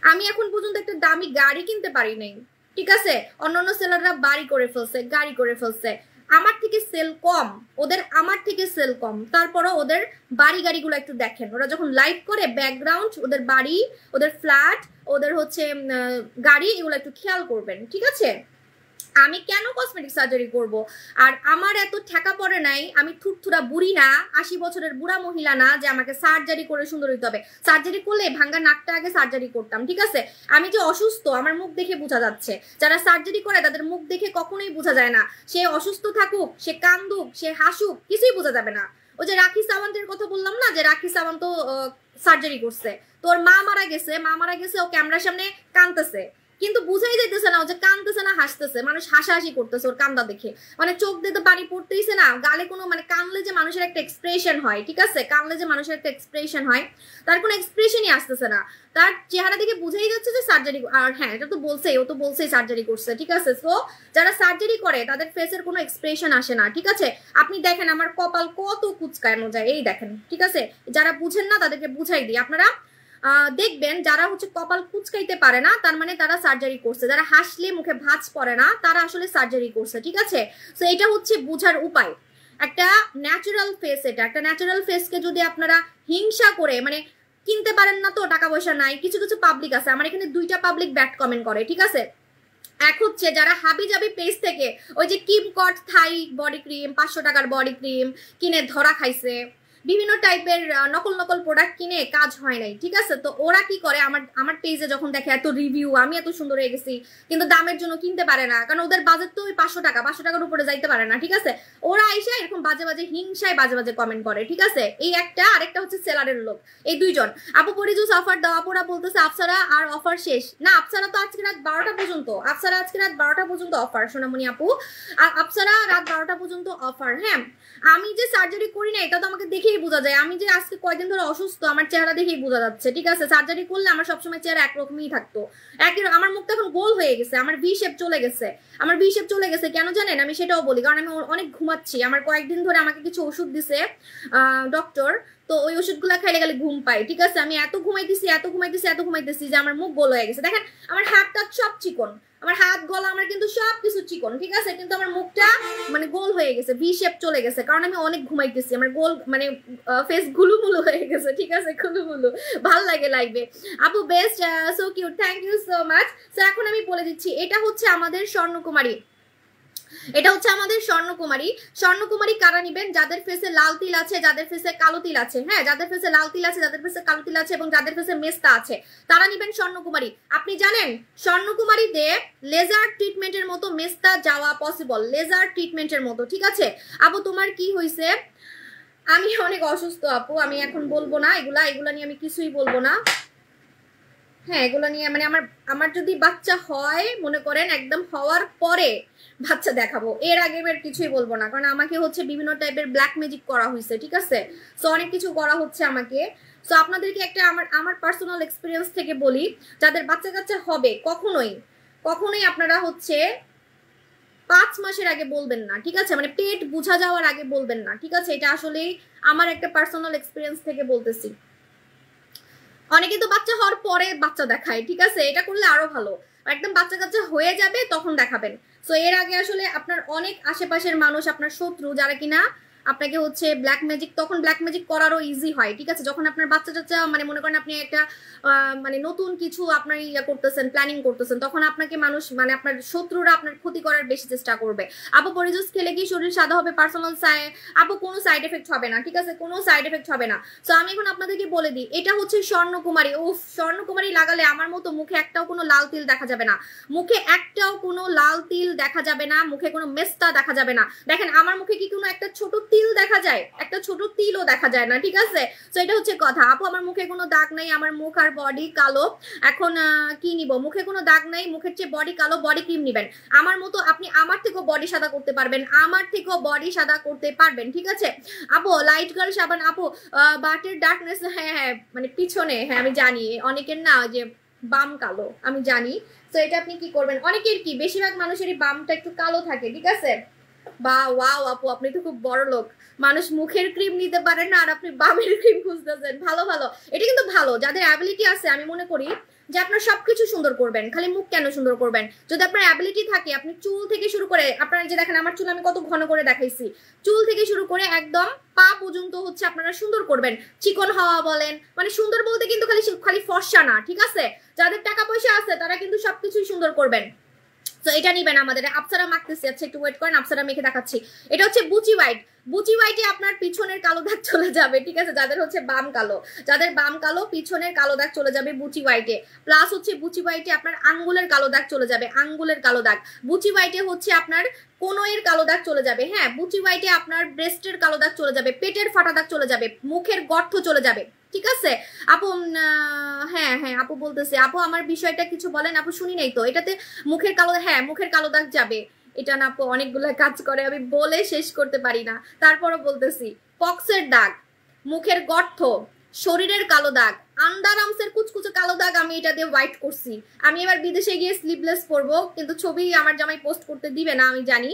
আমি এখন পর্যন্ত একটা দামি গাড়ি কিনতে পারি নাই, ঠিক আছে? অন্যান্য সেলাররা বাড়ি করে ফেলছে, গাড়ি করে ফেলছে, আমার থেকে সেল কম, ওদের আমার থেকে সেল কম, তারপরও ওদের বাড়ি গাড়িগুলো একটু দেখেন, ওরা যখন লাইভ করে ব্যাকগ্রাউন্ড, ওদের বাড়ি, ওদের ফ্ল্যাট, ওদের হচ্ছে গাড়ি, এগুলো একটু খেয়াল করবেন, ঠিক আছে? আমি কেন কসমেটিক সার্জারি করব? আর আমার এত ঠেকা পড়ে নাই, আমি থুরথুরা বুড়ি না, 80 বছরের বুড়া মহিলা না যে আমাকে সার্জারি করে সুন্দর হইতে হবে। সার্জারি করলে ভাঙ্গা নাকটা আগে সার্জারি করতাম, ঠিক আছে? আমি যে অসুস্থ আমার মুখ দেখে বোঝা যাচ্ছে, যারা সার্জারি করে তাদের মুখ দেখে কখনোই বোঝা যায় না, সে অসুস্থ থাকুক, সে কান্দুক, সে হাসুক, কিছুই বোঝা যাবে না। ওই যে রাখি সাওয়ান্তের কথা বললাম না, যে রাখি সাওয়ান্ত সার্জারি করছে, তোর মা মারা গেছে, ও ক্যামেরার সামনে কাঁদতেছে, কিন্তু বুঝাই যাইতেছে না ও যে কানতেছে না হাসতেছে, মানুষ হাসাহাসি করতেছে ওর কান্দা দেখে, মানে চোখ দিয়ে তো পানি পড়তেইছে না, গালে কোনো মানে কানলে যে মানুষের একটা এক্সপ্রেশন হয়, ঠিক আছে, কানলে যে মানুষের একটা এক্সপ্রেশন হয়, তার কোনো এক্সপ্রেশনই আসতেছে না, তার চেহারা দেখে বুঝাই যাচ্ছে যে সার্জারি। আর হ্যাঁ, এটা তো বলছেই, ও তো বলছেই সার্জারি করছে, ঠিক আছে। সো যারা সার্জারি করে তাদের ফেসের কোনো এক্সপ্রেশন আসে না, ঠিক আছে। আপনি দেখেন আমার কপাল কত কুচকানো যায়, এই দেখেন, ঠিক আছে। যারা বুঝেন না তাদেরকে বুঝাই দিই, আপনারা দেখবেন যারা হচ্ছে কপাল কুচকাইতে পারে না তার মানে তারা সার্জারি করছে, যারা হাসলে মুখে ভাঁজ পড়ে না তারা আসলে সার্জারি করছে, ঠিক আছে। সো এটা হচ্ছে বোঝার উপায়, একটা ন্যাচারাল ফেস, এটা একটা ন্যাচারাল ফেসকে যদি আপনারা হিংসা করে, মানে কিনতে পারেন না তো, টাকা পয়সা নাই, কিছু কিছু পাবলিক আছে, আমার এখানে 2টা পাবলিক ব্যাড কমেন্ট করে, ঠিক আছে। এক হচ্ছে যারা হাবি জাবি পেজ থেকে ওই যে কিম কট থাই বডি ক্রিম 500 টাকার বডি ক্রিম কিনে ধরা খাইছে, বিভিন্ন টাইপের নকল নকল প্রোডাক্ট কিনে কাজ হয় নাই, ঠিক আছে। তো ওরা কি করে, আমার পেজে যখন দেখে এত রিভিউ, আমি এত সুন্দর হয়ে গেছি, কিন্তু দামের জন্য কিনতে পারে না, কারণ ওদের বাজেট তো ওই 500 টাকার উপরে যাইতে পারে না, ঠিক আছে। ওরা এসে এরকম বাজে বাজে হিংসায় বাজে বাজে কমেন্ট করে, ঠিক আছে। এই একটা, আরেকটা হচ্ছে সেলারের লোক, এই দুইজন। আপু পরিজুস অফার দাও, আপুরা বলতেছে আফসারা আর অফার শেষ না, আফসারা তো আজকে রাত 12টা পর্যন্ত, আফসারা আজকে রাত 12টা পর্যন্ত অফার, সোনামণি আপু, আর আফসারা রাত 12টা পর্যন্ত অফার। হ্যাঁ, আমি যে সার্জারি করি না এটা তো আমাকে দেখেই বোঝা যায়, আমি যে আজকে কয়দিন ধরে অসুস্থ আমার চেহারা দেখেই বোঝা যাচ্ছে, ঠিক আছে। সার্জারি করলে আমার সবসময় চেহারা একরকমই থাকতো, আমার মুখটা এখন গোল হয়ে গেছে, আমার ভি শেপ চলে গেছে, আমার ভি শেপ চলে গেছে, কেন জানেন, আমি সেটাও বলি, কারণ আমি অনেক ঘুমাচ্ছি, আমার কয়েকদিন ধরে আমাকে কিছু ওষুধ দিছে ডক্টর, তো ওই ওষুধগুলা খাইলে গেলে ঘুম পাই, ঠিক আছে। আমি এত ঘুমাইতেছি যে আমার মুখ গোল হয়ে গেছে, দেখেন আমার হাতটা সব চিকন, আমার হাত গলা আমার কিন্তু সবকিছু চিকন, ঠিক আছে, কিন্তু আমার মুখটা মানে গোল হয়ে গেছে, ভি শেপ চলে গেছে, কারণ আমি অনেক ঘুমাইতেছি, আমার গোল মানে ফেস গুলুমুলু হয়ে গেছে, ঠিক আছে, গুলুমুলু, ভাল লাগে লাইভে। আপু best, so cute, thank you so much. So এখন আমি বলে দিচ্ছি, এটা হচ্ছে আমাদের স্বর্ণকুমারী, এটা হচ্ছে আমাদের স্বর্ণকুমারী। স্বর্ণকুমারী কারা নিবেন, যাদের ফেসে লাল তিল আছে, যাদের ফেসে কালো তিল আছে, হ্যাঁ, যাদের ফেসে লাল তিল আছে, যাদের ফেসে কালো তিল আছে এবং যাদের ফেসে মেস্তা আছে, তারা নিবেন স্বর্ণকুমারী। আপনি জানেন স্বর্ণকুমারীতে লেজার ট্রিটমেন্টের মতো মেস্তা যাওয়া পসিবল, লেজার ট্রিটমেন্টের মতো, ঠিক আছে। আপু তোমার কি হয়েছে, আমি অনেক অসুস্থ আপু, আমি এখন বলবো না এগুলা নিয়ে আমি কিছুই বলবো না, হ্যাঁ, এগুলো নিয়ে মানে আমার যদি বাচ্চা হয় মনে করেন একদম হওয়ার পরে বাচ্চা দেখাবো, এর আগে এর কিছুই বলবো না, কারণ আমাকে হচ্ছে বিভিন্ন টাইপের ব্ল্যাক ম্যাজিক করা হয়েছে, ঠিক আছে। সো অনেক কিছু করা হচ্ছে আমাকে। সো আপনাদেরকে একটা আমার পার্সোনাল এক্সপিরিয়েন্স থেকে বলি, যাদের বাচ্চা কাচ্চা হবে কখনোই আপনারা হচ্ছে 5 মাসের আগে বলবেন না, ঠিক আছে, মানে পেট বোঝা যাওয়ার আগে বলবেন না, ঠিক আছে। এটা আসলেই আমার একটা পার্সোনাল এক্সপিরিয়েন্স থেকে বলতেছি। অনেকে তো বাচ্চা হওয়ার পরে বাচ্চা দেখায়, ঠিক আছে, এটা করলে আরো ভালো, একদম বাচ্চা কাচ্চা হয়ে যাবে তখন দেখাবেন। সো এর আগে আসলে আপনার অনেক আশেপাশের মানুষ, আপনার শত্রু যারা কিনা আপনাকে হচ্ছে ব্ল্যাক ম্যাজিক, তখন ব্ল্যাক ম্যাজিক করারও ইজি হয়, ঠিক আছে। যখন আপনার বাচ্চা টাচ্চা মানে মনে করেন আপনি একটা মানে নতুন কিছু আপনার ইয়া করতেছেন, প্ল্যানিং করতেছেন, তখন আপনাকে মানুষ মানে আপনার শত্রুরা আপনার ক্ষতি করার বেশি চেষ্টা করবে। আপু পরিজুস খেলে কি শরীর সাদা হবে, পার্সোনাল আপু কোনো সাইড এফেক্ট হবে না, ঠিক আছে, কোনো সাইড এফেক্ট হবে না। সো আমি এখন আপনাদেরকে বলে দিই, এটা হচ্ছে স্বর্ণকুমারী। উফ, স্বর্ণকুমারী লাগালে আমার মতো মুখে একটাও কোনো লাল তিল দেখা যাবে না, মুখে একটাও কোনো লাল তিল দেখা যাবে না, মুখে কোনো মেস্তা দেখা যাবে না। দেখেন আমার মুখে কি কোনো একটা ছোট তিল দেখা যায়, একটা ছোট তিলও দেখা যায় না, ঠিক আছে। তো এটা হচ্ছে কথা। আপু আমার মুখে কোনো দাগ নাই, আমার মুখ আর বডি কালো, এখন কি নিব, মুখে কোনো দাগ নাই, মুখের চেয়ে বডি কালো, বডি ক্রিম নিবেন। আমার মতো আপনি আমার থেকেও বডি সাদা করতে পারবেন, ঠিক আছে। আপু লাইট গার্ল সাবান, আপু বাটের ডার্কনেস, হ্যাঁ মানে পিছনে, হ্যাঁ আমি জানি অনেকের না যে বাম কালো, আমি জানি। তো এটা আপনি কি করবেন, অনেকের কি বেশিরভাগ মানুষেরই বামটা একটু কালো থাকে, ঠিক আছে। বা ওয়াও আপু, আপনি তো খুব বড় লোক, মানুষ মুখের ক্রিম নিতে পারেন না আর আপনি বামের ক্রিম খুঁজতেছেন, ভালো। এটা কিন্তু ভালো, যাদের অ্যাবিলিটি আছে, আমি মনে করি যে আপনার সবকিছু সুন্দর করবেন, খালি মুখ কেন সুন্দর করবেন, যদি আপনার অ্যাবিলিটি থাকে আপনি চুল থেকে শুরু করে, আপনারা যে দেখেন আমার চুল আমি কত ঘন করে দেখাইছি, চুল থেকে শুরু করে একদম পা পর্যন্ত হচ্ছে আপনারা সুন্দর করবেন, চিকন হওয়া বলেন, মানে সুন্দর বলতে কিন্তু খালি ফর্সা না, ঠিক আছে। যাদের টাকা পয়সা আছে তারা কিন্তু সবকিছুই সুন্দর করবেন। তো এটা নিবেন আমাদের। আপ্সারা মাখতেছি, আচ্ছা একটু ওয়েট করেন, আপ্সারা মেখে দেখাচ্ছি। এটা হচ্ছে বুচি হোয়াইট, বুচি হোয়াইটে আপনার পিছনের কালো দাগ চলে যাবে, ঠিক আছে, যাদের হচ্ছে বাম কালো, যাদের বাম কালো পিছনের কালো দাগ চলে যাবে বুচি হোয়াইটে। প্লাস হচ্ছে বুচি হোয়াইটে আপনার আঙ্গুলের কালো দাগ চলে যাবে, আঙ্গুলের কালো দাগ। বুচি হোয়াইটে হচ্ছে আপনার কোনোয়ের কালো দাগ চলে যাবে, হ্যাঁ বুচি হোয়াইটে আপনার ব্রেস্টের কালো দাগ চলে যাবে, পেটের ফাটা দাগ চলে যাবে, মুখের গর্ত চলে যাবে, ঠিক আছে আপু। হ্যাঁ হ্যাঁ আপু বলতেছে, আপু আমার বিষয়টা কিছু বলেন আপু, শুনি নাই তো। এটাতে মুখের কালো, হ্যাঁ মুখের কালো দাগ যাবে। এটা না আপু অনেকগুলো কাজ করে, আমি বলে শেষ করতে পারি না, তারপরও বলতেছি। পক্সের দাগ, মুখের গর্ত, শরীরের কালো দাগ, আন্ডার আর্মসের কুচকুচে কালো দাগ আমি এটা দিয়ে হোয়াইট করছি। আমি এবার বিদেশে গিয়ে স্লিভলেস পরবো, কিন্তু ছবি আমার জামাই পোস্ট করতে দিবে না আমি জানি,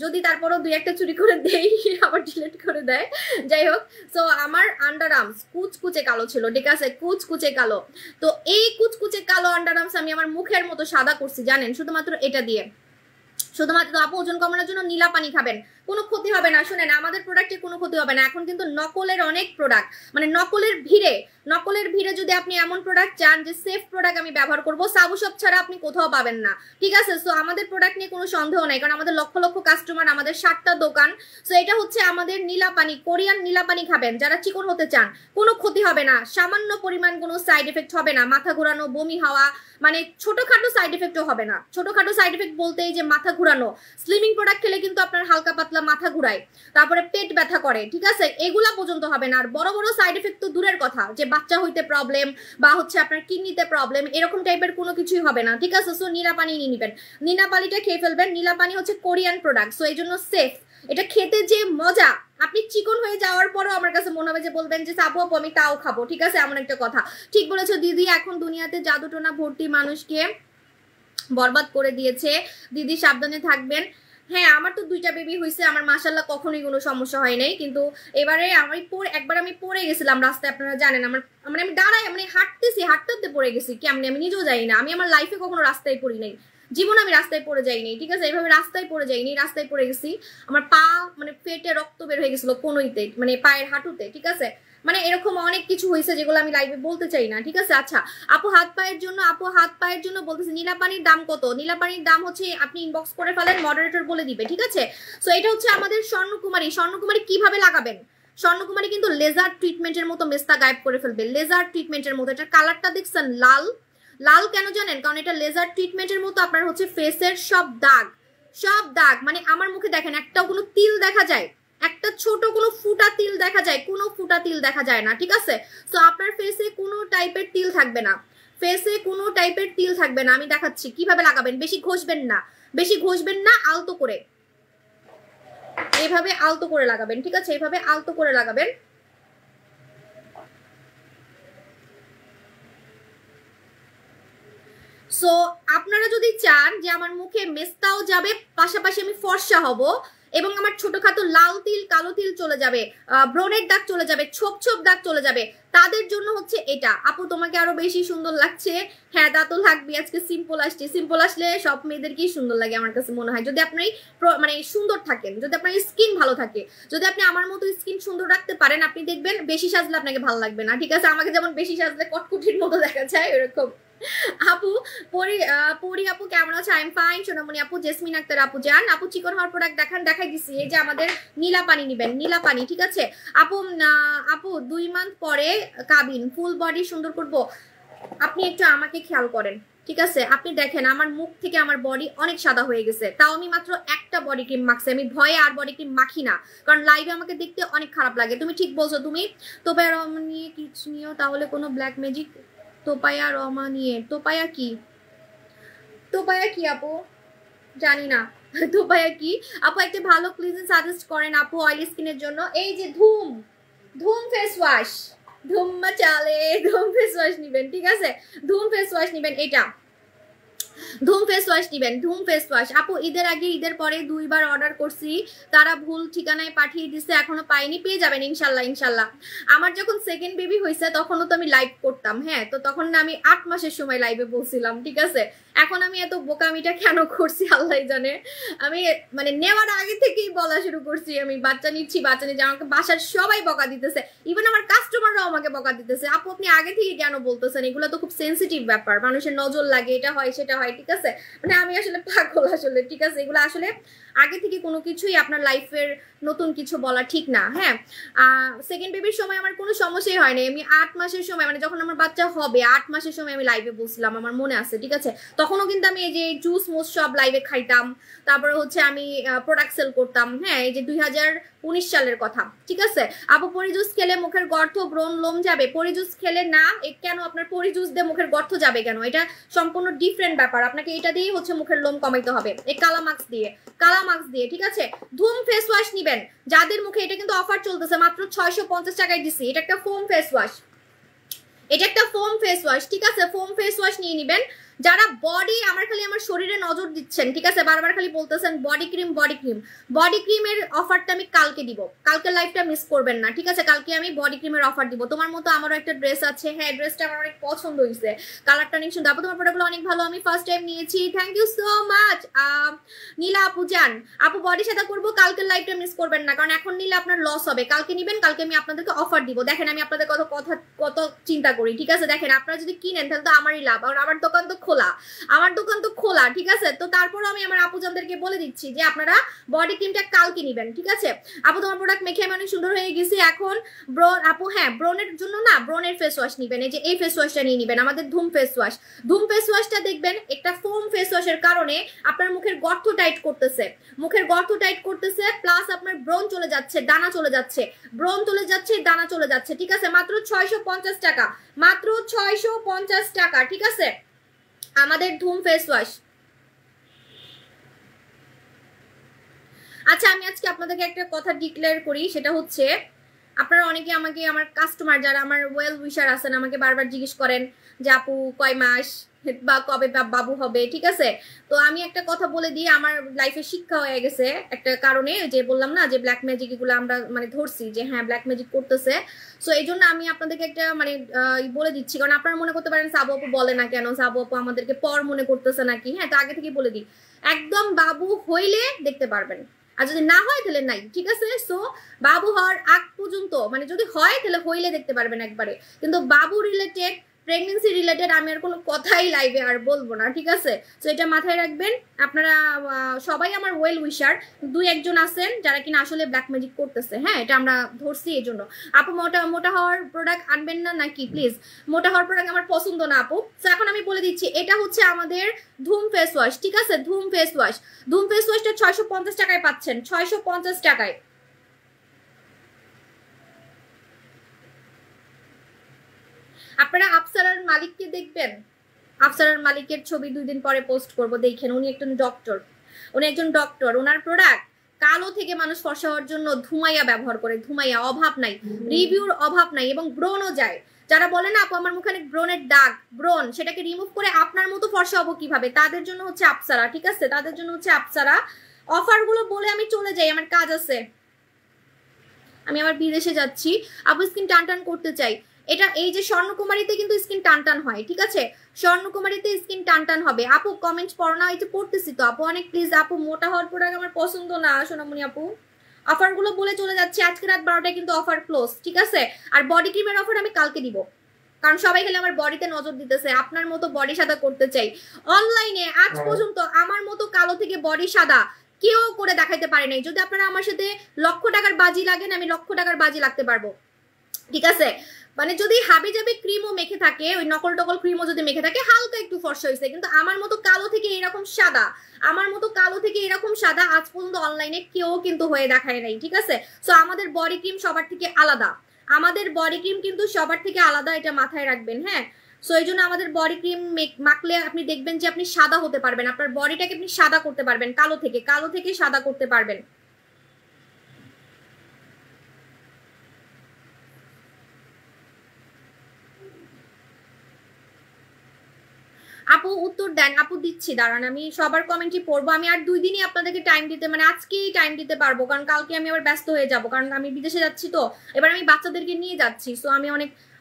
যদি তারপরও দুই একটা চুরি করে দেই আবার ডিলিট করে দেয়, যাই হোক। সো আমার আন্ডার আর্মস কুচকুচে কালো ছিল, ঠিক আছে, কুচকুচে কালো। তো এই কুচকুচে কালো আন্ডার আর্মস আমি আমার মুখের মতো সাদা করছি জানেন, শুধুমাত্র এটা দিয়ে, শুধুমাত্র। আপু ওজন কমানোর জন্য নীলা পানি খাবেন, কোনো ক্ষতি হবে না। শুনেন, আমাদের প্রোডাক্টের কোনো ক্ষতি হবে না। এখন কিন্তু নকলের অনেক প্রোডাক্ট, মানে নকলের ভিড়ে যদি আপনি এমন প্রোডাক্ট চান যে সেফ প্রোডাক্ট আমি ব্যবহার করবো, সাবু শপ ছাড়া আপনি কোথাও পাবেন না, ঠিক আছে। সো আমাদের প্রোডাক্ট নিয়ে কোনো সন্দেহ নাই, কারণ আমাদের লক্ষ লক্ষ কাস্টমার, আমাদের 7টা দোকান। সো এটা হচ্ছে আমাদের নীলা পানি, কোরিয়ান নীলা পানি খাবেন যারা চিকন হতে চান, কোনো ক্ষতি হবে না, সামান্য পরিমাণ কোনো সাইড এফেক্ট হবে না, মাথা ঘোরানো, বমি হওয়া, মানে ছোটখাটো সাইড এফেক্টও হবে না। ছোটখাটো সাইড এফেক্ট বলতেই যে মাথা ঘুরানো, স্লিমিং প্রোডাক্ট খেলে কিন্তু আপনার হালকা পাতলা মাথা ঘুরায়, তারপরে পেট ব্যথা করে, ঠিক আছে, এগুলা পর্যন্ত হবে না। আর বড় বড় সাইড এফেক্ট তো দূরের কথা, যে বাচ্চা হইতে প্রবলেম বা হচ্ছে আপনার কিডনিতে প্রবলেম, এরকম টাইপের কোনো কিছুই হবে না, ঠিক আছে। সো নীলা পানি নিয়ে নিবেন, নীলা পানিটা খেয়ে ফেলবেন। নীলা পানি হচ্ছে কোরিয়ান প্রোডাক্ট, সো এই জন্য সেফ। এটা খেতে যে মজা, আপনি চিকন হয়ে যাওয়ার পরও আমার কাছে মনে হবে যে বলবেন যে সাবু আপু আমি তাও খাবো, ঠিক আছে, এমন একটা কথা। ঠিক বলেছো দিদি, এখন দুনিয়াতে জাদুটোনা ভর্তি, মানুষকে বরবাদ করে দিয়েছে। দিদি সাবধানে থাকবেন। হ্যাঁ আমার তো 2টা বেবি হয়েছে, আমার মাশাআল্লাহ কখনোই কোনো সমস্যা হয় নাই, কিন্তু এবারে একবার আমি পড়ে গেছিলাম রাস্তায়, আপনারা জানেন। আমার মানে আমি দাঁড়াই, মানে হাঁটতে পড়ে গেছি কেমনি আমি নিজেও জানি না। আমি আমার লাইফে কখনো রাস্তায় পড়ি নাই, জীবন আমি রাস্তায় পড়ে যাইনি, ঠিক আছে, এইভাবে রাস্তায় পড়ে যাইনি, রাস্তায় পড়ে গেছি। আমার পা মানে পেটে রক্ত বের হয়ে গেছিল কোনোইতে, মানে পায়ের হাঁটুতে, ঠিক আছে। মানে এরকম অনেক কিছু হয়েছে যেগুলো আমি লাইভে বলতে চাই না, ঠিক আছে। আচ্ছা আপু হাত পায়ের জন্য বলতেছে নীলা পানির দাম কত? নীলা পানির দাম হচ্ছে আপনি ইনবক্স করে ফেলেন, মডারেটর বলে দিবে, ঠিক আছে। সো এটা হচ্ছে আমাদের স্বর্ণকুমারী। স্বর্ণকুমারী কিভাবে লাগাবেন? স্বর্ণকুমারী কিন্তু লেজার ট্রিটমেন্টের মতো মেস্তা গায়েব করে ফেলবে, লেজার ট্রিটমেন্টের মতো। এটার কালারটা দেখছেন লাল, লাল কেন জানেন? কারণ এটা লেজার ট্রিটমেন্টের মতো আপনার হচ্ছে ফেসের সব দাগ, মানে আমার মুখে দেখেন একটাও কোনো তিল দেখা যায়, একটা ছোট কোনো ফুটা তিল দেখা যায়, কোনো ফুটা তিল দেখা যায় না, ঠিক আছে। সো আপনার ফেসে কোনো টাইপের তিল থাকবে না, আমি দেখাচ্ছি কিভাবে লাগাবেন। বেশি ঘষবেন না, আলতো করে, এইভাবে আলতো করে লাগাবেন, ঠিক আছে, এইভাবে আলতো করে লাগাবেন। সো আপনারা যদি চান যে আমার মুখে মেস্তাও যাবে, পাশাপাশি আমি ফর্সা হব, এবং আমার ছোটখাটো লাল তিল কালো তিল চলে যাবে, ব্রণের দাগ চলে যাবে, ছোপ দাগ চলে যাবে, তাদের জন্য হচ্ছে এটা। আপু তোমাকে আরো বেশি সুন্দর লাগছে। হ্যাঁ তা তো লাগবে, আজকে সিম্পল আসলে সব মেয়েদেরকেই সুন্দর লাগে আমার কাছে মনে হয়, যদি আপনি মানে সুন্দর থাকেন, যদি আপনার স্কিন ভালো থাকে, যদি আপনি আমার মতো স্কিন সুন্দর রাখতে পারেন, আপনি দেখবেন বেশি সাজলে আপনাকে ভালো লাগবে না, ঠিক আছে। আমাকে যেমন বেশি সাজলে কটকুটির মতো দেখা যায় এরকম। আপু পরি আপু কেমন আছে? I am fine. সোনামণি আপু, জেসমিন আক্তার আপু জান, আপু চিকন হওয়ার প্রোডাক্ট দেখাই দিছি। এই যে আমাদের নীলা পানি নিবেন, নীলা পানি, ঠিক আছে। আপু 2 মান্থ পরে কাবিন, ফুল বডি সুন্দর করব। আপনি একটু আমাকে খেয়াল করেন, ঠিক আছে। আপনি দেখেন আমার মুখ থেকে আমার বডি অনেক সাদা হয়ে গেছে, তাও আমি মাত্র একটা বডি ক্রিম মাখছি। আমি ভয়ে আর বডি ক্রিম মাখি না, কারণ লাইভে আমাকে দেখতে অনেক খারাপ লাগে। তুমি ঠিক বলছো, তুমি তোপায়া রহমান নিয়ে কিছু নিও তাহলে কোনো ব্ল্যাক ম্যাজিক। তোপায়া রহমান নিয়ে, তোপায়া কি আপু? জানি না তোপায়া কি আপু, একটা ভালো ক্লিনজিং সাজেস্ট করেন আপু অয়েলি স্কিনের জন্য। এই যে ধুম ফেস ওয়াশ, ধুম ফেস ওয়াশ নিবেন, ঠিক আছে, ধুম ফেস ওয়াশ নিবেন, এটা ধুম ফেস ওয়াশ। আপু ঈদের পরে 2 বার অর্ডার করছি, তারা ভুল ঠিকানায় পাঠিয়ে দিছে, এখনো পাইনি, পেয়ে যাবেন ইনশাল্লাহ। আমার যখন সেকেন্ড বেবি হয়েছে তখনও তো আমি লাইভ করতাম, হ্যাঁ, তো তখন না আমি 8 মাসের সময় লাইভে বলছিলাম, ঠিক আছে। এখন আমি এত বোকামিটা কেন করছি আল্লাহ জানে। আমি মানে নেওয়ার আগে থেকেই বলা শুরু করছি আমি বাচ্চা নিচ্ছি, আমাকে বাসার সবাই বকা দিতেছে, ইভেন আমার কাস্টমাররাও আমাকে বকা দিতেছে, আপু আপনি আগে থেকে কেন বলতেছেন? এগুলো তো খুব সেন্সিটিভ ব্যাপার, মানুষের নজর লাগে, এটা হয় সেটা হয়। হয়, ঠিক আছে? মানে আমি আসলে পাগল আসলে, ঠিক আছে? এগুলো আসলে আগে থেকে কোনো কিছুই আপনার লাইফের নতুন কিছু বলা ঠিক না। হ্যাঁ, সেকেন্ড বেবির সময় আমার কোনো সমস্যাই হয়নি। আমি 8 মাসের সময়, মানে যখন আমার বাচ্চা হবে 8 মাসের সময় আমি লাইভে বলছিলাম, আমার মনে আছে, ঠিক আছে? তখনও কিন্তু আমি এই যে জুস মুস সব লাইভে খাইতাম, তারপরে হচ্ছে আমি প্রোডাক্ট সেল করতাম। হ্যাঁ, এই যে 2019 সালের কথা, ঠিক আছে? আপু পরিজুস খেলে মুখের গর্ত ব্রণ লোম যাবে? পরিজুস খেলে না, কেন আপনার পরিজুস দিয়ে মুখের গর্ত যাবে কেন? এটা সম্পূর্ণ ডিফারেন্ট ব্যাপার। আপনাকে এটা দিয়েই হচ্ছে মুখের লোম কমাইতে হবে, এই কালামাক্স দিয়ে, ঠিক আছে? ধুম ফেস ওয়াশ নিবেন যাদের মুখে, এটা কিন্তু অফার চলতেছে, মাত্র 650 টাকায় দিছি। এটা একটা ফোম ফেস ওয়াশ, ঠিক আছে? ফোম ফেস ওয়াশ নিয়ে নিবেন। যারা বডি, আমার শরীরে নজর দিচ্ছেন, ঠিক আছে? বারবার খালি বলতেছেন বডি ক্রিমের অফারটা আমি কালকে দিব, কালকে লাইভটা মিস করবেন না, ঠিক আছে? কালকে আমি বডি ক্রিমের অফার দিব। তোমার মতো আমারও একটা ড্রেস আছে, হ্যাঁ, ড্রেসটা আমার অনেক পছন্দ হয়েছে, কালারটা অনেক সুন্দর। আপু তোমার প্রোডাক্টগুলো অনেক ভালো, আমি ফার্স্ট টাইম নিয়েছি, থ্যাংক ইউ সো মাচ। নীলা আপু জান, আপু বডি সাদা করবো, কালকে লাইভটা মিস করবেন না, কারণ এখন নিলে আপনার লস হবে। কালকে নিবেন, কালকে আমি আপনাদেরকে অফার দিব। দেখেন আমি আপনাদের কত চিন্তা করি, ঠিক আছে? দেখেন আপনারা যদি কিনেন তাহলে তো আমারই লাভ, আর আমার দোকান তো খোলা, ঠিক আছে? তো তারপরও আমি আমার আপুজানদেরকে বলে দিচ্ছি যে আপনারা বডি ক্রিমটা কালকে নিবেন, ঠিক আছে? আপু তোমার প্রোডাক্ট মেখে আমি অনেক সুন্দর হয়ে গেছি এখন। আপু হ্যাঁ, ব্রনের জন্য না, ব্রনের ফেস ওয়াশ নিবেন, এই যে এই ফেস ওয়াশটা নিয়ে নিবেন, আমাদের ধুম ফেস ওয়াশটা দেখবেন একটা ফোম ফেস ওয়াশের কারণে আপনার মুখের গর্ত টাইট করতেছে, প্লাস আপনার ব্রণ চলে যাচ্ছে, দানা চলে যাচ্ছে, দানা চলে যাচ্ছে, ঠিক আছে? মাত্র 650 টাকা, মাত্র 650 টাকা, ঠিক আছে? আমাদের ধুম ফেস ওয়াশ। আচ্ছা, আমি আজকে আপনাদেরকে একটা কথা ডিক্লেয়ার করি, সেটা হচ্ছে আপনারা অনেকে আমাকে, আমার কাস্টমার যারা আমার ওয়েল উইশার আছেন, আমাকে বারবার জিজ্ঞেস করেন যে আপু কয় মাস বা কবে বাবু হবে, ঠিক আছে? তো আমি একটা কথা বলে দিই, আমার লাইফে শিক্ষা হয়ে গেছে একটা কারণে, যে বললাম না যে ব্ল্যাক ম্যাজিক এগুলো আমরা মানে ধরছি যে হ্যাঁ ব্ল্যাক ম্যাজিক করতেছে। সো এই জন্য আমি আপনাদেরকে একটা মানে বলে দিচ্ছি, কারণ আপনারা মনে করতে পারেন সাবু আপু বলে না কেন, সাবু আপু আমাদেরকে পর মনে করতেছে নাকি। হ্যাঁ, তো আগে থেকে বলে দিই, একদম বাবু হইলে দেখতে পারবেন, আর যদি না হয় তাহলে নাই, ঠিক আছে? সো বাবু হওয়ার আগ পর্যন্ত, মানে যদি হয় তাহলে হইলে দেখতে পারবেন একবারে, কিন্তু বাবু রিলেটেড, প্রেগনেন্সি রিলেটেড আমি আর কোনো কথাই লাইভে আর বলবো না, ঠিক আছে? তো এটা মাথায় রাখবেন আপনারা। সবাই আমার ওয়েল উইশার, 2-1 জন আছেন যারা কিনা আসলে ব্ল্যাক ম্যাজিক করতেছে। হ্যাঁ, এটা আমরা ধরছি এই জন্য। আপু মোটা হওয়ার প্রোডাক্ট আনবেন না নাকি প্লিজ? মোটা হওয়ার প্রোডাক্ট আমার পছন্দ না আপু। তো এখন আমি বলে দিচ্ছি, এটা হচ্ছে আমাদের ধুম ফেস ওয়াশ, ঠিক আছে? ধুম ফেস ওয়াশটা 650 টাকায় পাচ্ছেন, 650 টাকায়। আপনারা আফসারার মালিককে দেখবেন, আফসারার মালিকের ছবি 2 দিন পরে পোস্ট করব, দেখেন। উনি একজন ডক্টর, ওনার প্রোডাক্ট কালো থেকে মানুষ ফর্সা হওয়ার জন্য ধুমাইয়া ব্যবহার করে, ধুমাইয়া, অভাব নাই, রিভিউর অভাব নাই, এবং ব্রণও যায়। যারা বলে না আপু আমার মুখে ব্রণের দাগ, ব্রণ সেটাকে রিমুভ করে আপনার মতো ফর্সা হবো কিভাবে, তাদের জন্য হচ্ছে আফসারা, ঠিক আছে? তাদের জন্য হচ্ছে আফসারা। অফারগুলো বলে আমি চলে যাই, আমার কাজ আছে, আমি আবার বিদেশে যাচ্ছি। আপু স্কিন টান করতে চাই, এটা এই যে স্বর্ণকুমারীতে কিন্তু স্কিন টান হয়, ঠিক আছে? স্বর্ণকুমারীতে স্কিন টান হবে। আপু কমেন্ট পড়ো না, এই যে পড়তেছি তো আপু, অনেক প্লিজ আপু। মোটা হওয়ার প্রোডাক্ট আমার পছন্দ না সোনামণি আপু। অফারগুলো বলে চলে যাচ্ছে, আজকে রাত 12টায় কিন্তু অফার ক্লোজ, ঠিক আছে? আর বডি ক্রিমের অফার আমি কালকে দিব, কারণ সবাই খেলে আমার বডিতে নজর দিতেছে। আপনার মতো বডি সাদা করতে চাই। অনলাইনে আজ পর্যন্ত আমার মতো কালো থেকে বডি সাদা কেউ করে দেখাইতে পারে নাই। যদি আপনারা আমার সাথে লক্ষ টাকার বাজি লাগেন, আমি লক্ষ টাকার বাজি লাগতে পারবো, ঠিক আছে? মানে যদি হাবি জাবি ক্রিমও মেখে থাকে, ওই নকল টকল ক্রিমও যদি মেখে থাকে, হালকা একটু ফর্সা হয়েছে, কিন্তু আমার মতো কালো থেকে এরকম সাদা আজ পর্যন্ত অনলাইনে কেউ কিন্তু হয়ে দেখায় নাই, ঠিক আছে? সো আমাদের বডি ক্রিম সবার থেকে আলাদা, এটা মাথায় রাখবেন। হ্যাঁ, সো এই জন্য আমাদের বডি ক্রিম মাখলে আপনি দেখবেন যে আপনি সাদা হতে পারবেন, আপনার বডিটাকে আপনি সাদা করতে পারবেন, কালো থেকে সাদা করতে পারবেন। আপু উত্তর দেন, আপু দিচ্ছি, দাঁড়ান আমি সবার কমেন্টই পড়বো। আমি আর 2 দিনই আপনাদেরকে টাইম দিতে, মানে আজকেই টাইম দিতে পারবো, কারণ কালকে আমি আবার ব্যস্ত হয়ে যাব, কারণ আমি বিদেশে যাচ্ছি, তো এবার আমি বাচ্চাদেরকে নিয়ে যাচ্ছি, সো আমি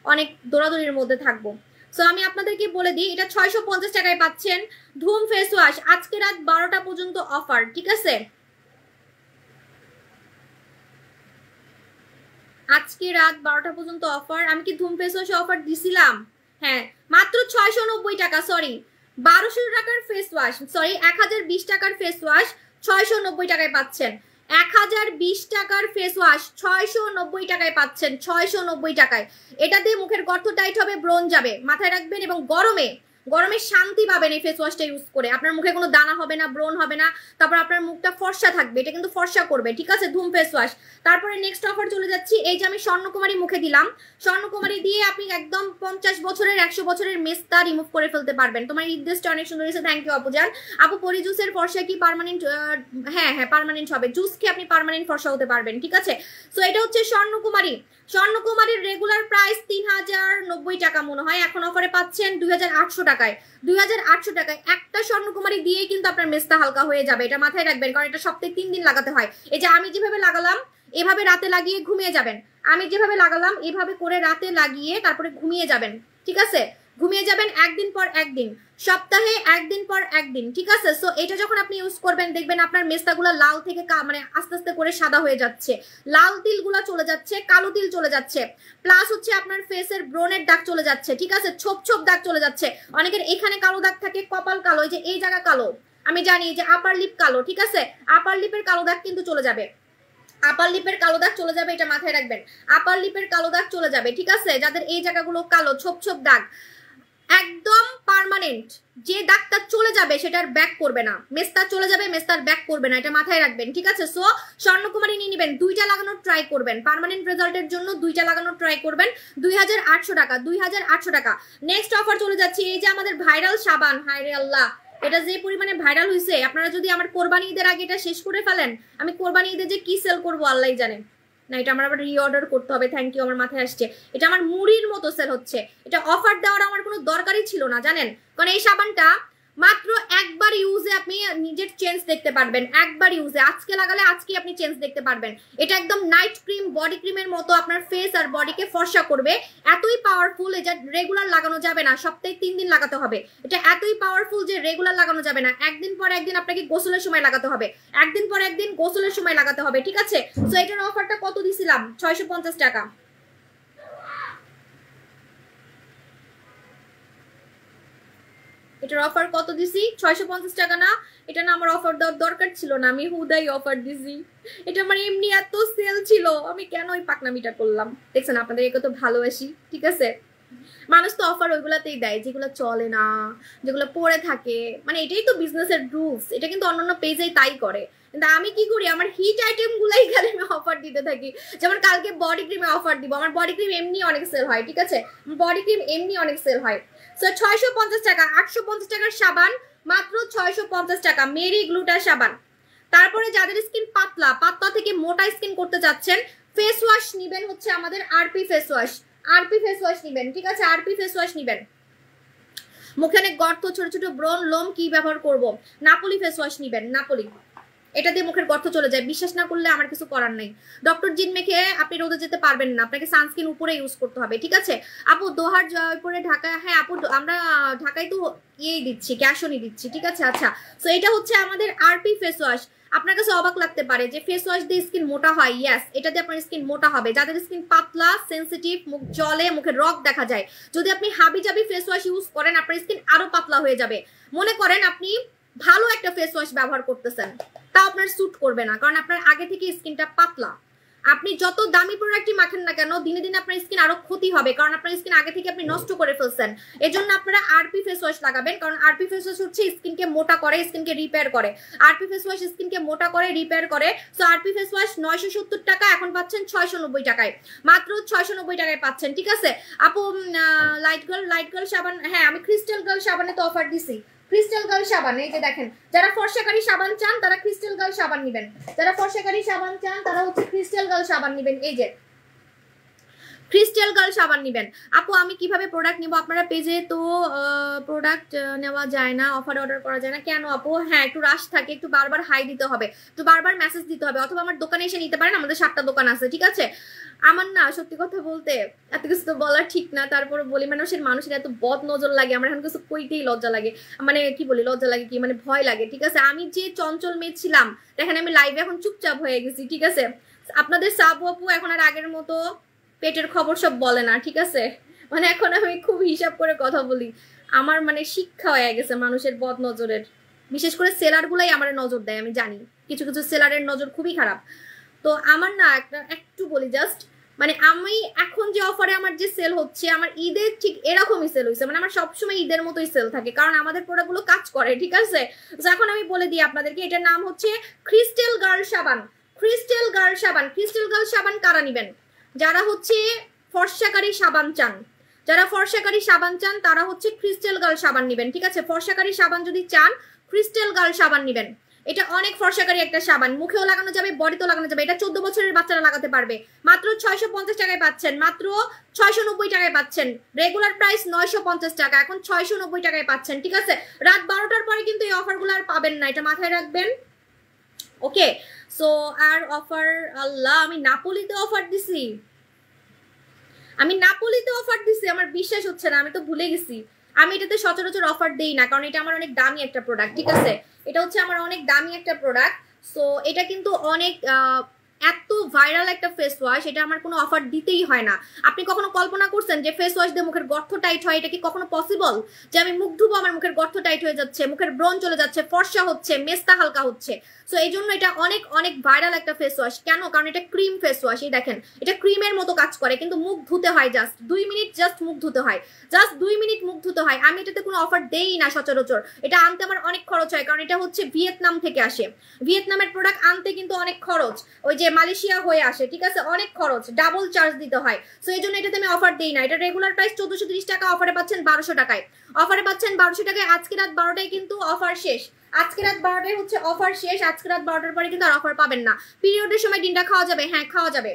অনেক দৌড়াদৌড়ির মধ্যে থাকবো। সো আমি আপনাদেরকে বলে দিই, এটা 650 টাকায় পাচ্ছেন ধুম ফেস ওয়াশ, আজকে রাত 12টা পর্যন্ত অফার, ঠিক আছে? আজকে রাত 12টা পর্যন্ত অফার। আমি কি ধুম ফেস ওয়াশে অফার দিছিলাম? হ্যাঁ, মাত্র 690 টাকা, সরি 1200 টাকার ফেস ওয়াশ, সরি 1020 টাকার ফেস ওয়াশ 690 টাকায় পাচ্ছেন। 1020 টাকার ফেস ওয়াশ 690 টাকায় পাচ্ছেন, 690 টাকায়। এটা দিয়ে মুখের গর্ত টাইট হবে, ব্রণ যাবে, মাথায় রাখবেন। এবং গরমে শান্তি পাবেন এই ফেস ওয়াশটা ইউজ করে। আপনার মুখে কোনো দানা হবে না, ব্রণ হবে না, তারপর আপনার মুখটা ফর্সা থাকবে। এটা কিন্তু ফর্সা করবে, ঠিক আছে, ধুম ফেস ওয়াশ। তারপরে নেক্সট অফার চলে যাচ্ছি। এই যে আমি স্বর্ণকুমারী মুখে দিলাম, স্বর্ণকুমারী দিয়ে আপনি একদম 50 বছরের 100 বছরের মেস্তা রিমুভ করে ফেলতে পারবেন। তোমার ঈদ ড্রেসটা অনেক সুন্দর হয়েছে, থ্যাংক ইউ আপু জান। আপু পরি জুসের ফর্সা কি পার্মানেন্ট? হ্যাঁ হ্যাঁ পার্মানেন্ট হবে, জুস খেয়ে আপনি পার্মানেন্ট ফর্সা হতে পারবেন, ঠিক আছে। সো এটা হচ্ছে স্বর্ণকুমারী। স্বর্ণকুমারীর রেগুলার প্রাইস 3090 টাকা মনে হয়, এখন অফারে পাচ্ছেন 2800 টাকায়। 2800 টাকায় একটা স্বর্ণকুমারী দিয়েই কিন্তু আপনার মেস্তা হালকা হয়ে যাবে, এটা মাথায় রাখবেন, কারণ এটা সপ্তাহে 3 দিন লাগাতে হয়। এই যে আমি যেভাবে লাগালাম এভাবে রাতে লাগিয়ে ঘুমিয়ে যাবেন, আমি যেভাবে লাগালাম এভাবে করে রাতে লাগিয়ে তারপরে ঘুমিয়ে যাবেন, ঠিক আছে, ঘুমিয়ে যাবেন একদিন পর একদিন, সপ্তাহে একদিন পর একদিন, ঠিক আছে। সো এটা যখন আপনি ইউজ করবেন দেখবেন আপনার মেস্তাগুলো লাল থেকে মানে আস্তে আস্তে করে সাদা হয়ে যাচ্ছে, লাল তিলগুলো চলে যাচ্ছে, কালো তিল চলে যাচ্ছে, প্লাস হচ্ছে আপনার ফেসের ব্রনের দাগ চলে যাচ্ছে, ঠিক আছে, ছোপ ছোপ দাগ চলে যাচ্ছে। অনেকের এখানে কালো দাগ থাকে, কপাল কালো, এই যে এই জায়গা কালো, আমি জানি যে আপার লিপ কালো, ঠিক আছে, আপার লিপের কালো দাগ কিন্তু চলে যাবে, আপার লিপের কালো দাগ চলে যাবে, এটা মাথায় রাখবেন, আপার লিপের কালো দাগ চলে যাবে, ঠিক আছে। যাদের এই জায়গাগুলো কালো ছোপ ছোপ দাগ একদম পার্মানেন্ট, যে দাগটা চলে যাবে সেটার ব্যাক করবে না, মেস্তা চলে যাবে মেস্তার ব্যাক করবে না, এটা মাথায় রাখবেন, ঠিক আছে। সো স্বর্ণকুমারী নিয়ে নেবেন, 2টা লাগানোর ট্রাই করবেন, পার্মানেন্ট রেজাল্টের জন্য 2টা লাগানোর ট্রাই করবেন। 2800 টাকা, 2800 টাকা। নেক্সট অফার চলে যাচ্ছে, এই যে আমাদের ভাইরাল সাবান, হায় রে আল্লাহ, এটা যে পরিমাণে ভাইরাল হয়েছে, আপনারা যদি আমার কোরবানি ঈদের আগে এটা শেষ করে ফেলেন, আমি কোরবানি ঈদে যে কি সেল করবো আল্লাহই জানে। না এটা আমার আবার রিঅর্ডার করতে হবে, থ্যাংক ইউ, আমার মাথায় আসছে। এটা আমার মুড়ির মতো সেল হচ্ছে, এটা অফার দেওয়ার আমার কোনো দরকারই ছিল না জানেন, কারণ এই সাবানটা মাত্র একবার ইউজে আপনি নিজের চেঞ্জ দেখতে পারবেন, একবার ইউজে, আজকে লাগালে আজকে আপনি চেঞ্জ দেখতে পারবেন। এটা একদম নাইট ক্রিম, বডি ক্রিমের মতো আপনার ফেস আর বডিকে ফর্সা করবে, এতই পাওয়ারফুল, এটা রেগুলার লাগানো যাবে না, সপ্তাহে 3 দিন লাগাতে হবে। এটা এতই পাওয়ারফুল যে রেগুলার লাগানো যাবে না, একদিন পর একদিন আপনাকে গোসলের সময় লাগাতে হবে, একদিন পর একদিন গোসলের সময় লাগাতে হবে, ঠিক আছে। সো এটার অফারটা কত দিছিলাম? 650 টাকা। এটার অফার কত দিছি? 650 টাকা না? এটা না আমার অফার দেওয়ার দরকার ছিল না, আমি হুদাই অফার দিছি। এটা আমার এমনি এত সেল ছিল, আমি কেন ওই পাকনামিটা করলাম? দেখছেন আপনাদের একে তো ভালোবাসি, ঠিক আছে। মানুষ তো অফার ওইগুলাতেই দেয় যেগুলো চলে না, যেগুলো পড়ে থাকে, মানে এটাই তো বিজনেসের রুলস, এটা কিন্তু অন্যান্য পেজেই তাই করে। কিন্তু আমি কি করি, আমার হিট আইটেম গুলাই খালি আমি অফার দিতে থাকি। যেমন কালকে বডি ক্রিমে অফার দিব, আমার বডি ক্রিম এমনি অনেক সেল হয়, ঠিক আছে, বডি ক্রিম এমনি অনেক সেল হয়। সো 650 টাকা, 850 টাকার সাবান মাত্র 650 টাকা, মেরি গ্লুটা সাবান। তারপরে যাদের স্কিন পাতলা, পাতলা থেকে মোটা স্কিন করতে চাচ্ছেন, ফেস ওয়াশ নিবেন হচ্ছে আমাদের RP face wash, RP face wash নিবেন, ঠিক আছে, আরপি ফেস ওয়াশ নিবেন। মুখে অনেক গর্ত, ছোট ছোট ব্রণ, লোম, কি ব্যবহার করব? নাপোলি ফেস ওয়াশ নিবেন, নাপোলি, এটা দিয়ে মুখের গর্ত চলে যায়। বিশ্বাস না করলে আমার কিছু করার নাই, ডক্টর জিন মেখে আপনি রোদে যেতে পারবেন না, আপনাকে সানস্ক্রিন উপরে ইউজ করতে হবে, ঠিক আছে। আপু দোহার জয়পুরে ঢাকা, হ্যাঁ আপু আমরা ঢাকায় তো ইয়েই দিচ্ছি, ক্যাশনই দিচ্ছি, ঠিক আছে। আচ্ছা, সো এটা হচ্ছে আমাদের আরপি ফেস ওয়াশ। আপনার কাছে অবাক লাগতে পারে যে ফেস ওয়াশ দিয়ে স্কিন মোটা হয়, ইয়েস, এটা দিয়ে আপনার স্কিন মোটা হবে। যাদের স্কিন পাতলা, সেন্সিটিভ, মুখ জলে, মুখে রক দেখা যায়, যদি আপনি হাবিজাবি ফেস ওয়াশ ইউজ করেন আপনার স্কিন আরো পাতলা হয়ে যাবে। মনে করেন আপনি ভালো একটা ফেস ওয়াশ ব্যবহার করতেছেন, তা আপনার স্যুট করবে না, কারণ আপনার আগে থেকে স্কিনটা পাতলা। আপনি যত দামি প্রোডাক্টই মাখেন না কেন, দিনে দিনে আপনার স্কিন আরো ক্ষতি হবে, কারণ আপনার স্কিন আগে থেকে আপনি নষ্ট করে ফেলছেন। এজন্য আপনারা আরপি ফেস ওয়াশ লাগাবেন, কারণ আরপি ফেস ওয়াশ হচ্ছে স্কিনকে মোটা করে, স্কিনকে রিপেয়ার করে। আরপি ফেস ওয়াশ স্কিনকে মোটা করে, রিপেয়ার করে। সো আরপি ফেস ওয়াশ 970 টাকা, এখন পাচ্ছেন 690 টাকায়, মাত্র 690 টাকায় পাচ্ছেন, ঠিক আছে। আপু লাইট গার্ল সাবান, হ্যাঁ আমি ক্রিস্টাল গার্ল সাবানে তো অফার দিছি, ক্রিস্টাল গার্ল সাবান, এই যে দেখেন, যারা ফর্সাকারী সাবান চান তারা ক্রিস্টাল গার্ল সাবান নেবেন, যারা ফর্সাকারী সাবান চান তারা হচ্ছে ক্রিস্টাল গার্ল সাবান নেবেন, এই যে ক্রিস্টাল গার্ল সাবান নেবেন। আপু আমি কিভাবে প্রোডাক্ট নিব? আপনারা পেজে তো প্রোডাক্ট নেওয়া যায় না, অফার অর্ডার করা যায় না কেন আপু? হ্যাঁ একটু রাশ থাকে, একটু বারবার হাই দিতে হবে, একটু বারবার মেসেজ দিতে হবে, অথবা আমার দোকানে এসে নিতে পারেন, আমাদের 7টা দোকান আছে, ঠিক আছে। আমার না সত্যি কথা বলতে এত কিছু তো বলা ঠিক না, তারপরে বলি মানুষের এত বদ নজর লাগে, আমার এখন কিছু কইতেই লজ্জা লাগে, মানে কি বলি লজ্জা লাগে কি, মানে ভয় লাগে, ঠিক আছে। আমি যে চঞ্চল মেয়ে ছিলাম, দেখেন আমি লাইভে এখন চুপচাপ হয়ে গেছি, ঠিক আছে। আপনাদের সাবু আপু এখন আর আগের মতো পেটের খবর সব বলে না, ঠিক আছে, মানে এখন আমি খুব হিসাব করে কথা বলি। আমার মানে শিক্ষা হয়ে গেছে মানুষের বদ নজরের, বিশেষ করে সেলার গুলাই আমার নজর দেয়। আমি জানি কিছু কিছু সেলারের নজর খুবই খারাপ। তো আমার না একটু বলি জাস্ট, মানে আমি এখন যে অফারে আমার যে সেল হচ্ছে, আমার ঈদের ঠিক এরকমই সেল হয়েছে। মানে আমার সবসময় ঈদের মতোই সেল থাকে, কারণ আমাদের প্রোডাক্টগুলো কাজ করে, ঠিক আছে। এখন আমি বলে দিই আপনাদেরকে, এটার নাম হচ্ছে ক্রিস্টাল গার্ল সাবান। ক্রিস্টাল গার্ল সাবান, ক্রিস্টাল গার্ল সাবান কারা নিবেন? যারা হচ্ছে ফর্সাকারী সাবান চান, যারা ফর্সাকারী সাবান চান তারা হচ্ছে ক্রিস্টাল গার্ল সাবান নিবেন, ঠিক আছে। ফর্সাকারী সাবান যদি চান ক্রিস্টাল গার্ল সাবান নিবেন। এটা অনেক ফর্সাকারী একটা সাবান, মুখেও লাগানো যাবে, বডিতেও লাগানো যাবে। এটা 14 বছরের বাচ্চারা লাগাতে পারবে। মাত্র 650 টাকায় পাচ্ছেন, মাত্র 690 টাকায় পাচ্ছেন। রেগুলার প্রাইস 950 টাকা, এখন 690 টাকায় পাচ্ছেন, ঠিক আছে। রাত 12টার পরে কিন্তু এই অফারগুলো আর পাবেন না, এটা মাথায় রাখবেন। ওকে, সো আর অফার, আল্লাহ আমি নাপোলিতে অফার দিছি, আমি নাপোলিতে অফার দিছি, আমার বিশ্বাস হচ্ছে না, আমি তো ভুলে গেছি। আমি এটাতে সচরাচর অফার দেই না, কারণ এটা আমার অনেক দামি একটা প্রোডাক্ট, ঠিক আছে। এটা হচ্ছে আমার অনেক দামি একটা প্রোডাক্ট। সো এটা কিন্তু অনেক এত ভাইরাল একটা ফেস ওয়াশ, এটা আমার কোনো অফার দিতেই হয় না। আপনি কখনো কল্পনা করছেন যে ফেস ওয়াশ দিয়ে মুখের গর্ত টাইট হয়? এটা কি কখনো পসিবল যে আমি মুখ ধুবো আমার মুখের গর্ত টাইট হয়ে যাচ্ছে, মুখের ব্রণ চলে যাচ্ছে, ফর্সা হচ্ছে, মেস্তা হালকা হচ্ছে? সো এই জন্য এটা অনেক অনেক ভাইরাল একটা ফেস ওয়াশ। কেন? কারণ এটা ক্রিম ফেস ওয়াশ। এই দেখেন, এটা ক্রিমের মতো কাজ করে, কিন্তু মুখ ধুতে হয় জাস্ট 2 মিনিট, জাস্ট মুখ ধুতে হয়, জাস্ট 2 মিনিট মুখ ধুতে হয়। আমি এটাতে কোনো অফার দেই না সচরাচর। এটা আনতে আমার অনেক খরচ হয়, কারণ এটা হচ্ছে ভিয়েতনাম থেকে আসে। ভিয়েতনামের প্রোডাক্ট আনতে কিন্তু অনেক খরচ, ওই যে মালয়েশিয়া হয়ে আসে, ঠিক আছে, অনেক খরচ, ডাবল চার্জ দিতে হয়। সো এই জন্য এটাতে আমি অফার দেই না। এটা রেগুলার প্রাইস 1430 টাকা, অফারে পাচ্ছেন 1200 টাকায়, অফারে পাচ্ছেন 1200 টাকায়। আজকে রাত 12টায় কিন্তু অফার শেষ, আজকে রাত 12টায় হচ্ছে অফার শেষ। আজকে রাত 12টার পরে কিন্তু আর অফার পাবেন না। পিরিয়ডের সময় ডিমটা খাওয়া যাবে, হ্যাঁ খাওয়া যাবে,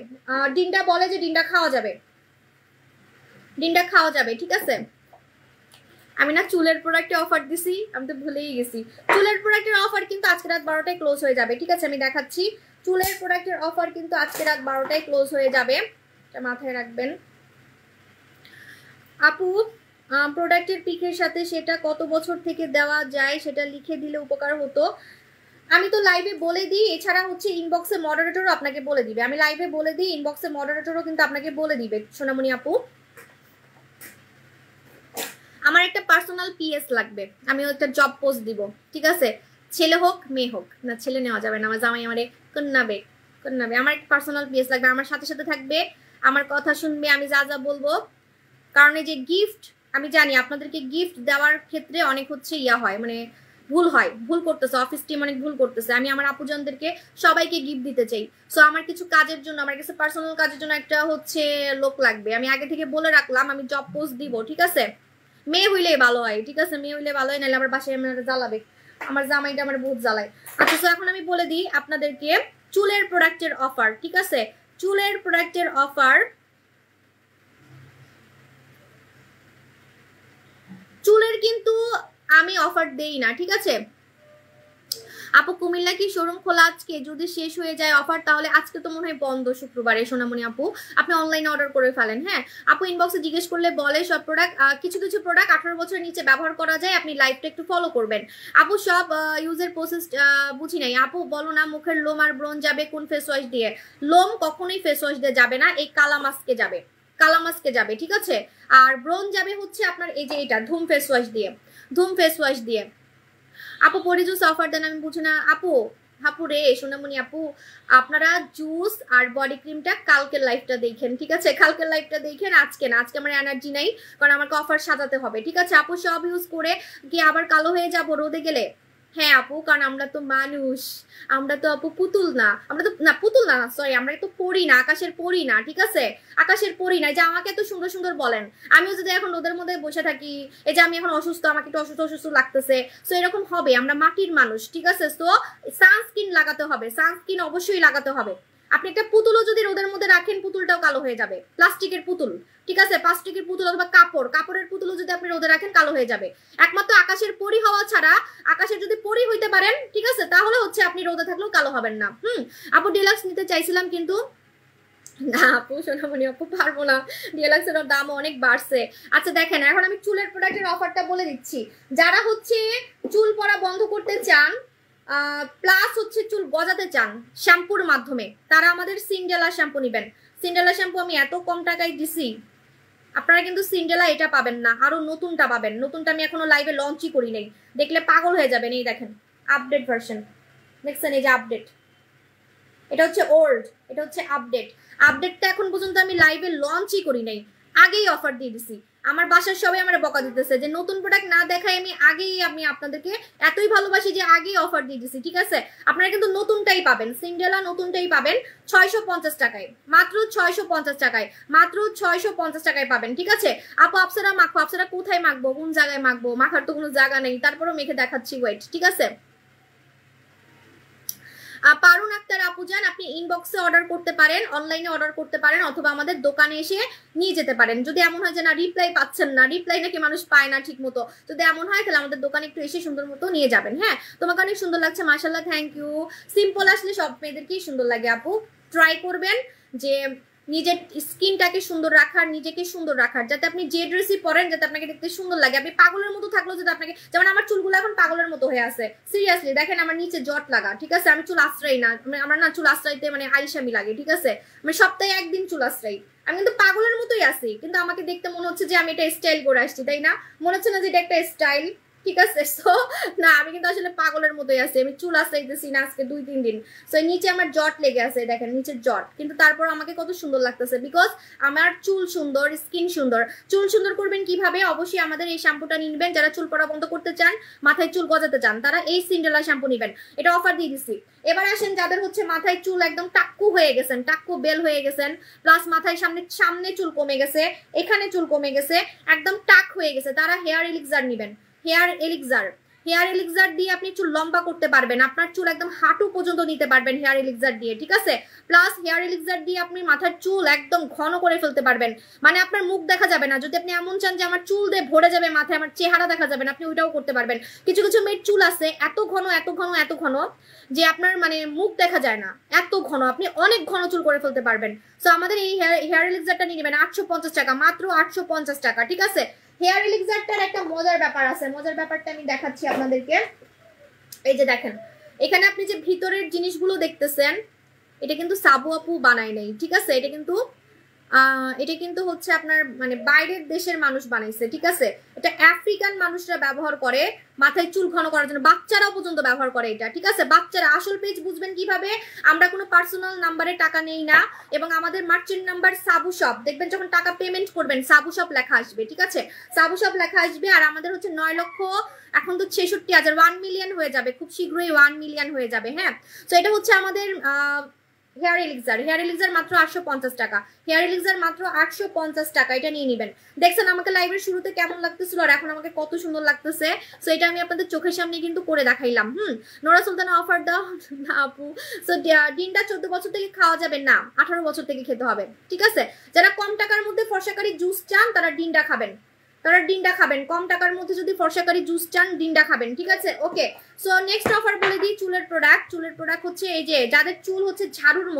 ডিমটা বলে যে ডিমটা খাওয়া যাবে, ডিমটা খাওয়া যাবে, ঠিক আছে। আমি না চুলের প্রোডাক্টে অফার দিছি, আমি তো ভুলেই গেছি। চুলের প্রোডাক্টের অফার কিন্তু আজকে রাত 12টায় ক্লোজ হয়ে যাবে, ঠিক আছে, আমি দেখাচ্ছি। চুলের প্রোডাক্টের অফার কিন্তু আজকে রাত 12টায় ক্লোজ হয়ে যাবে, এটা মাথায় রাখবেন। আপু প্রোডাক্টের পিকের সাথে সেটা কত বছর থেকে দেওয়া যায় সেটা লিখে দিলে উপকার হতো। আমি তো লাইভে বলে দিই, এছাড়া হচ্ছে ইনবক্সে মডারেটরও আপনাকে বলে দিবে। আমি লাইভে বলে দিই, ইনবক্সে মডারেটরও কিন্তু আপনাকে বলে দিবে সোনামণি আপু। আমার একটা পার্সোনাল পিএস লাগবে, আমি একটা জব পোস্ট দিব, ঠিক আছে। ছেলে হোক মেয়ে হোক, না ছেলে নেওয়া যাবে না, আমার জামাই আমারে কন্যাবে কন্যাবে। আমার একটা পার্সোনাল পিএস লাগবে, আমার সাথে সাথে থাকবে, আমার কথা শুনবে, আমি যা যা বলবো। কারণ এই যে গিফট, আমি জানি আপনাদেরকে গিফট দেওয়ার ক্ষেত্রে অনেক হচ্ছে ইয়া হয়, মানে ভুল হয়, ভুল করতেছে, অফিস টিম অনেক ভুল করতেছে। আমি আমার আপুজনদেরকে সবাইকে গিফট দিতে চাই। সো আমার কিছু কাজের জন্য, আমার কাছে পার্সোনাল কাজের জন্য একটা হচ্ছে লোক লাগবে। আমি আগে থেকে বলে রাখলাম আমি জব পোস্ট দিব, ঠিক আছে। মেয়ে হইলেই ভালো হয়, ঠিক আছে, মেয়ে হইলে ভালো হয়, নাহলে আমার বাসায় আমার জ্বালাবে, আমার জামাইটা আমার বহুত জ্বালায়। আচ্ছা, তো এখন আমি বলে দিই আপনাদেরকে চুলের প্রোডাক্টের অফার, ঠিক আছে। চুলের প্রোডাক্টের অফার, চুলের কিন্তু আমি অফার দেই না, ঠিক আছে। আপু কুমিল্লা কি শোরুম খোলা আজকে? যদি শেষ হয়ে যায় অফার তাহলে আজকে তো মনে হয় বন্ধ, শুক্রবারে। সোনামণি আপু আপনি অনলাইনে অর্ডার করে ফেলেন, হ্যাঁ। আপু ইনবক্সে জিজ্ঞেস করলে বলে সব প্রোডাক্ট, কিছু কিছু প্রোডাক্ট 18 বছরের নিচে ব্যবহার করা যায়। আপনি লাইভটা একটু ফলো করবেন। আপু সব ইউজের প্রসেস বুঝি নাই। আপু বলো না, মুখের লোম আর ব্রণ যাবে কোন ফেস ওয়াশ দিয়ে? লোম কখনোই ফেস ওয়াশ দিয়ে যাবে না, এই কালা মাস্কে যাবে, কালা মাস্কে যাবে, ঠিক আছে। আর ব্রণ যাবে হচ্ছে আপনার এই যে এটা ধুম ফেস ওয়াশ দিয়ে, ধুম ফেস ওয়াশ দিয়ে। আপু পরি জুস অফার দেন, আমি বুঝি না আপু। আপু রে সোনামণি আপু, আপনারা জুস আর বডি ক্রিমটা কালকের লাইভটা দেখেন, ঠিক আছে, কালকের লাইভটা দেখেন, আজকে না। আজকে আমার এনার্জি নাই, কারণ আমাকে অফার সাজাতে হবে, ঠিক আছে। আপু সব ইউজ করে কি আবার কালো হয়ে যাবো রোদে গেলে? হ্যাঁ আপু, কারণ আমরা তো মানুষ, আমরা তো আপু পুতুল না, আমরা তো না পুতুল না, সরি, আমরা তো পড়ি না, আকাশের পড়ি না, ঠিক আছে, আকাশের পড়ি না। যে আমাকে এত সুন্দর সুন্দর বলেন, আমিও যদি এখন রোদের মধ্যে বসে থাকি, এই যে আমি এখন অসুস্থ, আমাকে একটু অসুস্থ অসুস্থ লাগতেছে, সো এরকম হবে, আমরা মাটির মানুষ, ঠিক আছে। সো সানস্ক্রিন লাগাতে হবে, সানস্ক্রিন অবশ্যই লাগাতে হবে। আপনি একটা পুতুলও যদি রোদের মধ্যে রাখেন, পুতুলটাও কালো হয়ে যাবে, প্লাস্টিকের পুতুল, ঠিক আছে, প্লাস্টিকের পুতুল অথবা কাপড়ের পুতুলও যদি আপনি রোদে রাখেন কালো হয়ে যাবে। একমাত্র আকাশের পরি হওয়া ছাড়া, আকাশের যদি পরি হইতে পারেন, ঠিক আছে, তাহলে হচ্ছে আপনি রোদে থাকলেও কালো হবেন না। আপু ডিলাক্স নিতে চাইছিলাম কিন্তু না আপু, সোনামণি আপু পারবো না, ডিলাক্সের দাম অনেক বাড়ছে। আচ্ছা দেখেন, এখন আমি চুলের প্রোডাক্টের অফারটা বলে দিচ্ছি। যারা হচ্ছে চুল পড়া বন্ধ করতে চান, প্লাস হচ্ছে চুল গজাতে চান শ্যাম্পুর মাধ্যমে, তারা আমাদের সিন্ডেলা শ্যাম্পু নেবেন। সিন্ডেলা শ্যাম্পু আমি এত কম টাকায় দিছি, আপনারা কিন্তু সিন্ড্রেলা এটা পাবেন না, আরো নতুনটা পাবেন। নতুনটা আমি এখনো লাইভে লঞ্চই করি নাই, দেখলে পাগল হয়ে যাবেন। এই দেখেন আপডেট ভার্সন, দেখছেন এই যে আপডেট, এটা হচ্ছে ওল্ড, এটা হচ্ছে আপডেট। আপডেটটা এখন পর্যন্ত আমি লাইভে লঞ্চই করি নাই, আগেই অফার দিয়ে দিছি। আমার বাসার সবাই আমার বকা দিতেছে যে নতুন প্রোডাক্ট না দেখাই আমি আপনাদেরকে এতই ভালোবাসি যে আগেই অফার দিয়ে দিছি, ঠিক আছে? আপনারা কিন্তু নতুনটাই পাবেন, সিন্ড্রেলা নতুনটাই পাবেন 650 টাকায়, মাত্র 650 টাকায়, মাত্র 650 টাকায় পাবেন, ঠিক আছে? আপু আপসারা মাখবো, আপসারা কোথায় মাখবো, কোন জায়গায় মাখবো? মাখার তো কোনো জায়গা নেই, তারপরেও মেখে দেখাচ্ছি, ওয়েট, ঠিক আছে? পারুন আক্তার আপু যান, আপনি ইনবক্সে অর্ডার করতে পারেন, অনলাইনে অর্ডার করতে পারেন, অথবা আমাদের দোকানে এসে নিয়ে যেতে পারেন। যদি এমন হয় যে না রিপ্লাই পাচ্ছেন না, রিপ্লাই নাকি মানুষ পায় না ঠিক মতো, যদি এমন হয় তাহলে আমাদের দোকানে একটু এসে সুন্দর মতো নিয়ে যাবেন। হ্যাঁ, তোমাকে অনেক সুন্দর লাগছে, মাশাআল্লাহ, থ্যাংক ইউ। সিম্পল আসলে সব মেয়েদেরকেই সুন্দর লাগে আপু, ট্রাই করবেন যে নিজের স্কিনটাকে সুন্দর রাখার, নিজেকে সুন্দর রাখার, যাতে আপনি যে ড্রেসই পরেন যাতে আপনাকে দেখতে সুন্দর লাগে। আপনি পাগলের মতো থাকলেও যদি আপনাকে, যেমন আমার চুলগুলো এখন পাগলের মতো হয়ে আছে, সিরিয়াসলি দেখেন আমার নিচে জট লাগা, ঠিক আছে? আমি চুল আশ্রয় না, আমার না চুল আশ্রয়তে মানে আইসামি লাগে, ঠিক আছে? আমি সপ্তাহে একদিন চুল আশ্রয়, আমি কিন্তু পাগলের মতোই আছি, কিন্তু আমাকে দেখতে মনে হচ্ছে যে আমি এটা স্টাইল করে আসছি, তাই না? মনে হচ্ছে না যে এটা একটা স্টাইল, ঠিক আছে? সো না, আমি কিন্তু আসলে পাগলের মতোই আছি, আমি চুল আশ্রাইতেছি না আজকে 2-3 দিন। সো নিচে আমার জট লেগে আছে, দেখেন নিচের জট, কিন্তু তারপর আমাকে কত সুন্দর লাগতেছে, বিকজ আমার চুল সুন্দর, স্কিন সুন্দর। চুল সুন্দর করবেন কিভাবে? অবশ্যই আমাদের এই শ্যাম্পুটা নিবেন। যারা চুল পড়া বন্ধ করতে চান, মাথায় চুল গজাতে চান, তারা এই সিন্ড্রেলা শ্যাম্পু নিবেন, এটা অফার দিয়ে দিচ্ছি। এবার আসেন যাদের হচ্ছে মাথায় চুল একদম টাক্কু হয়ে গেছেন, টাক্কু বেল হয়ে গেছেন, প্লাস মাথায় সামনে চুল কমে গেছে, এখানে চুল কমে গেছে, একদম টাক হয়ে গেছে, তারা হেয়ার এলিক্সার নিবেন। হেয়ার এলিক্সার দিয়ে আপনি চুল লম্বা করতে পারবেন, আপনার চুল একদম হাঁটু পর্যন্ত নিতে পারবেন হেয়ার এলিক্সার দিয়ে, ঠিক আছে? প্লাস হেয়ার এলিক্সার দিয়ে আপনি মাথার চুল একদম ঘন করে ফেলতে পারবেন, মানে আপনার মুখ দেখা যাবে না। যদি আপনি এমন চান যে আমার চুল দিয়ে ভরে যাবে মাথায়, আমার চেহারা দেখা যাবে না, আপনি ওইটাও করতে পারবেন। কিছু কিছু মেয়ের চুল আছে এত ঘন এত ঘন এত ঘন যে আপনার মানে মুখ দেখা যায় না, এত ঘন, আপনি অনেক ঘন চুল করে ফেলতে পারবেন। সো আমাদের এই হেয়ার এলিক্সারটা নিয়ে নেবেন 850 টাকা, মাত্র 850 টাকা, ঠিক আছে? হেয়ার এলিক্সারটার একটা মজার ব্যাপার আছে, মজার ব্যাপারটা আমি দেখাচ্ছি আপনাদেরকে। এই যে দেখেন, এখানে আপনি যে ভিতরের জিনিসগুলো দেখতেছেন, এটা কিন্তু সাবু আপু বানায় নাই, ঠিক আছে? এটা কিন্তু হচ্ছে আপনার মানে বাইরের দেশের মানুষ বানাইছে, ঠিক আছে? এটা আফ্রিকান মানুষরা ব্যবহার করে মাথায় চুল ঘন করার জন্য, বাচ্চারাও পর্যন্ত ব্যবহার করে এটা, ঠিক আছে? বাচ্চারা। আসল পেজ বুঝবেন কিভাবে? আমরা কোনো পার্সোনাল নাম্বারে টাকা নেই না, এবং আমাদের মার্চেন্ট নাম্বার সাবু শপ, দেখবেন যখন টাকা পেমেন্ট করবেন সাবু শপ লেখা আসবে, ঠিক আছে? সাবু শপ লেখা আসবে। আর আমাদের হচ্ছে 9 লক্ষ, এখন তো 66,000, 1 মিলিয়ন হয়ে যাবে খুব শীঘ্রই, 1 মিলিয়ন হয়ে যাবে। হ্যাঁ, তো এটা হচ্ছে আমাদের হেয়ার এলিক্সার মাত্র 850 টাকা, হেয়ার এলিক্সার মাত্র 850 টাকা, এটা নিয়ে নেবেন। দেখছেন আমাকে লাইভের শুরুতে কেমন লাগতেছিল, আর এখন আমাকে কত সুন্দর লাগতেছে। সো এটা আমি আপনাদের চোখের সামনে কিন্তু করে দেখাইলাম। নোরা সুলতানা অফার দাও না আপু। সো ডিমটা 14 বছর থেকে খাওয়া যাবে না, 18 বছর থেকে খেতে হবে, ঠিক আছে? যারা কম টাকার মধ্যে ফর্সাকারি জুস চান তারা ডিমটা খাবেন, কম টাকার মধ্যে যদি ফর্সাকারি জুস চান ডিমটা খাবেন, ঠিক আছে? ওকে, সো নেক্সট অফার বলে দিই। চুলের প্রোডাক্ট হচ্ছে এই যে যাদের চুল হচ্ছে ঝাড়ুর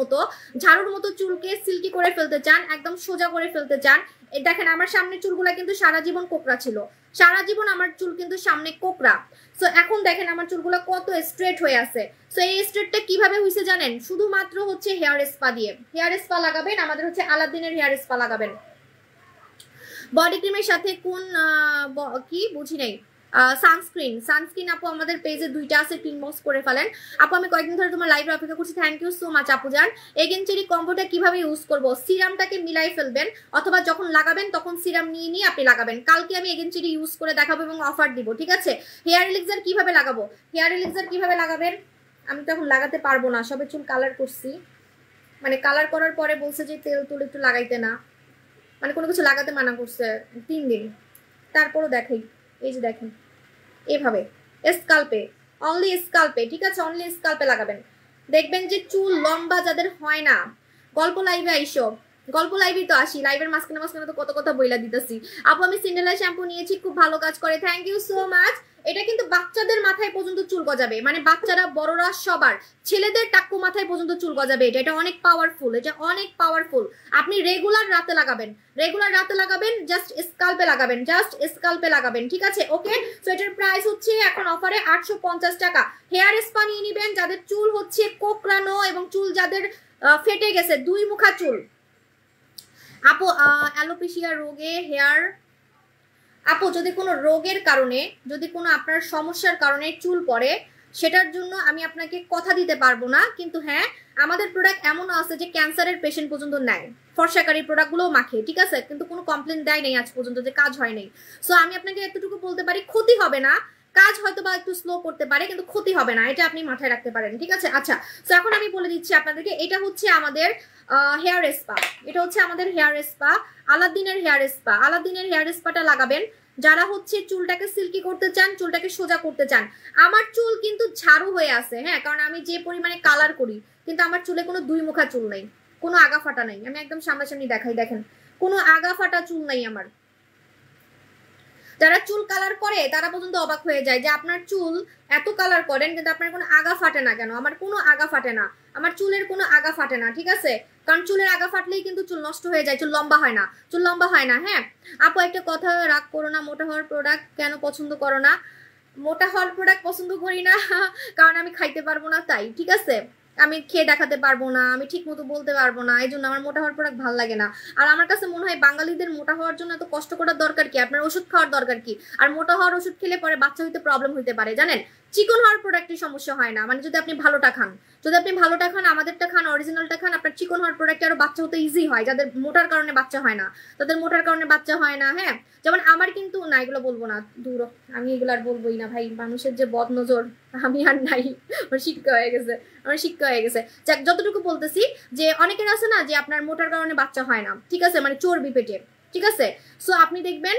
মতো চুলকে সিল্কি করে ফেলতে চান, একদম সোজা করে ফেলতে চান। এই দেখেন আমার সামনে চুলগুলা কিন্তু সারা জীবন কোকড়া ছিল, সারা জীবন আমার চুল কিন্তু সামনে কোকড়া। সো এখন দেখেন আমার চুলগুলো কত স্ট্রেট হয়ে আছে। সো এই স্ট্রেটটা কিভাবে হয়েছে জানেন? শুধুমাত্র হচ্ছে হেয়ার স্পা দিয়ে। হেয়ার স্পা লাগাবেন, আমাদের হচ্ছে আলাদিনের হেয়ার স্পা লাগাবেন। বডি ক্রিমের সাথে কোন কি বুঝি নাই, সানস্ক্রিন আপু আমাদের পেজে 2টা আছে, ইনবক্স করে ফেলেন। আপু আমি কয়েকদিন ধরে তোমার লাইভে অপেক্ষা করছি, থ্যাংক ইউ সো মাচ আপু জান। এগেন চেরি কম্বোটা কিভাবে ইউজ করব? সিরামটাকে মিলাই ফেলবেন, অথবা যখন লাগাবেন তখন সিরাম নিয়ে আপনি লাগাবেন। কালকে আমি এগেন চেরি ইউজ করে দেখাবো এবং অফার দিব, ঠিক আছে? হেয়ার এলিক্সার কিভাবে লাগাবেন? আমি তো এখন লাগাতে পারবো না, সবে চুল কালার করছি, মানে কালার করার পরে বলছে যে তেল তুল একটু লাগাইতে না, মানে কোনো কিছু লাগাতে মানা করছে 3 দিন। তারপরও দেখাই, এই যে দেখেন এভাবে স্কাল্পে, অনলি স্কাল্পে, ঠিক আছে? অনলি স্কাল্পে লাগাবেন। দেখবেন যে চুল লম্বা যাদের হয় না, গল্প লাইভে আইসো, গল্প লাইভে তো আসি, লাইভের মাঝখানে তো কত কথা বইলা দিতেছি। আপু আমি সিন্ড্রেলা শ্যাম্পু নিয়েছি, খুব ভালো কাজ করে, থ্যাংক ইউ সো মাচ। এটা কিন্তু বাচ্চাদের মাথায় পর্যন্ত চুল গজাবে, মানে বাচ্চারা বড়রা সবার, ছেলেদের টাক্কু মাথায় পর্যন্ত চুল গজাবে। এটা অনেক পাওয়ারফুল, আপনি রেগুলার রাতে লাগাবেন, জাস্ট স্কাল্পে লাগাবেন, ঠিক আছে? ওকে, সো এটার প্রাইস হচ্ছে এখন অফারে 850 টাকা। হেয়ার স্পা নিয়ে নিবেন যাদের চুল হচ্ছে কোকড়ানো এবং চুল যাদের ফেটে গেছে, 2 মুখা চুল। আপু অ্যালোপেশিয়া রোগে হেয়ার, আপু যদি কোনো রোগের কারণে, যদি কোনো আপনার সমস্যার কারণে চুল পড়ে, সেটার জন্য আমি আপনাকে কথা দিতে পারবো না, কিন্তু হ্যাঁ আমাদের প্রোডাক্ট এমন আছে যে ক্যান্সারের পেশেন্ট পর্যন্ত নেয়, ফর্সাকারী প্রোডাক্টগুলোও মাখে, ঠিক আছে, কিন্তু কোনো কমপ্লেন দেয় নেই আজ পর্যন্ত যে কাজ হয় নাই। সো আমি আপনাকে এতটুকু বলতে পারি, ক্ষতি হবে না, কাজ হয়তো বা একটু স্লো করতে পারে কিন্তু ক্ষতি হবে না, এটা আপনি মাথায় রাখতে পারেন, ঠিক আছে। আচ্ছা, তো এখন আমি বলে দিচ্ছি আপনাদেরকে, এটা হচ্ছে আমাদের হেয়ার স্পা, এটা হচ্ছে আমাদের হেয়ার স্পা, আলাদ্দিনের হেয়ার স্পা। আলাদ্দিনের হেয়ার স্পাটা লাগাবেন যারা হচ্ছে চুলটাকে সিল্কি করতে চান, চুলটাকে সোজা করতে চান। আমার চুল কিন্তু ঝাড়ু হয়ে আছে, হ্যাঁ, কারণ আমি যে পরিমাণে কালার করি, কিন্তু আমার চুলে কোনো দুই মুখা চুল নাই, কোনো আগা ফাটা নাই, আমি একদম সামনাসামনি দেখাই, দেখেন কোনো আগা ফাটা চুল নাই আমার। যারা চুল কালার করে তারা পর্যন্ত অবাক হয়ে যায় যে আপনার চুল এত কালার করেন কিন্তু আপনার কোনো আগা ফাটে না কেন। আমার কোনো আগা ফাটে না, আমার চুলের কোনো আগা ফাটে না, ঠিক আছে, কারণ চুলের আগা ফাটলেই কিন্তু চুল নষ্ট হয়ে যায়, চুল লম্বা হয় না, চুল লম্বা হয় না। হ্যাঁ আপু একটা কথা রাগ করো না, মোটা হওয়ার প্রোডাক্ট কেন পছন্দ করো না? মোটা হওয়ার প্রোডাক্ট পছন্দ করি না কারণ আমি খাইতে পারবো না তাই, ঠিক আছে, আমি খেয়ে দেখাতে পারবো না, আমি ঠিক মতো বলতে পারবো না, এই জন্য আমার মোটা হওয়ার প্রোডাক্ট ভালো লাগে না। আর আমার কাছে মনে হয় বাঙালিদের মোটা হওয়ার জন্য এত কষ্ট করার দরকার কি, আপনার ওষুধ খাওয়ার দরকার কি? আর মোটা হওয়ার ওষুধ খেলে পরে বাচ্চা হইতে প্রবলেম হইতে পারে জানেন। চিকন হওয়ার প্রোডাক্টের সমস্যা হয় না, মানে যদি আপনি ভালোটা খান, যদি আপনি ভালোটা খান, আমাদেরটা খান, অরিজিনালটা খান, আপনার চিকন হওয়ার প্রোডাক্টে আরো বাচ্চা হতে ইজি হয়। যাদের মোটার কারণে বাচ্চা হয় না, তাদের মোটার কারণে বাচ্চা হয় না। হ্যাঁ যেমন আমার কিন্তু না, এগুলো বলবো না, দূর, আমি এগুলো আর বলবোই না ভাই, মানুষের যে বদ নজর আমি আর নাই, আমার শিক্ষা হয়ে গেছে, আমার শিক্ষা হয়ে গেছে। যাক যতটুকু বলতেছি যে অনেকের আছে না যে আপনার মোটার কারণে বাচ্চা হয় না, ঠিক আছে, মানে চর্বি পেটে, ঠিক আছে, সো আপনি দেখবেন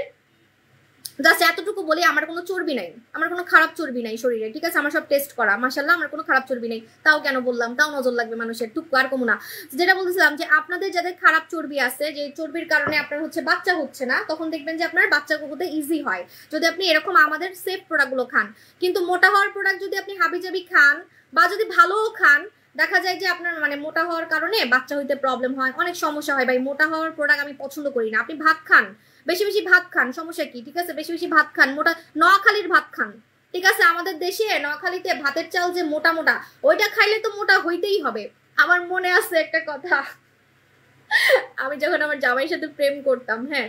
জাস্ট এতটুকু বলি, আমার কোনো চর্বি নাই, আমার কোনো খারাপ চর্বি নাই শরীরে, ঠিক আছে, আমার সব টেস্ট করা মাশাআল্লাহ, আমার কোনো খারাপ চর্বি নেই। তাও কেন বললাম, তাও নজর লাগবে মানুষের, টুকু আর কমু না। যেটা বলতেছিলাম যে আপনাদের যাদের খারাপ চর্বি আছে, যে চর্বির কারণে আপনার হচ্ছে বাচ্চা হচ্ছে না, তখন দেখবেন যে আপনার বাচ্চা হতে ইজি হয় যদি আপনি এরকম আমাদের সেফ প্রোডাক্টগুলো খান। কিন্তু মোটা হওয়ার প্রোডাক্ট যদি আপনি হাবিজাবি খান বা যদি ভালোও খান, দেখা যায় যে আপনার মানে মোটা হওয়ার কারণে বাচ্চা হইতে প্রবলেম হয়, অনেক সমস্যা হয়। ভাই মোটা হওয়ার প্রোডাক্ট আমি পছন্দ করি না। আপনি ভাত খান, বেশি বেশি ভাত খান, সমস্যা কি, ঠিক আছে, বেশি বেশি ভাত খান, মোটা নোয়াখালীর ভাত খান, ঠিক আছে, আমাদের দেশে নোয়াখালীতে ভাতের চাল যে মোটা মোটা, ওইটা খাইলে তো মোটা হইতেই হবে। আমার মনে আছে একটা কথা, আমি যখন আমার জামাইয়ের সাথে প্রেম করতাম, হ্যাঁ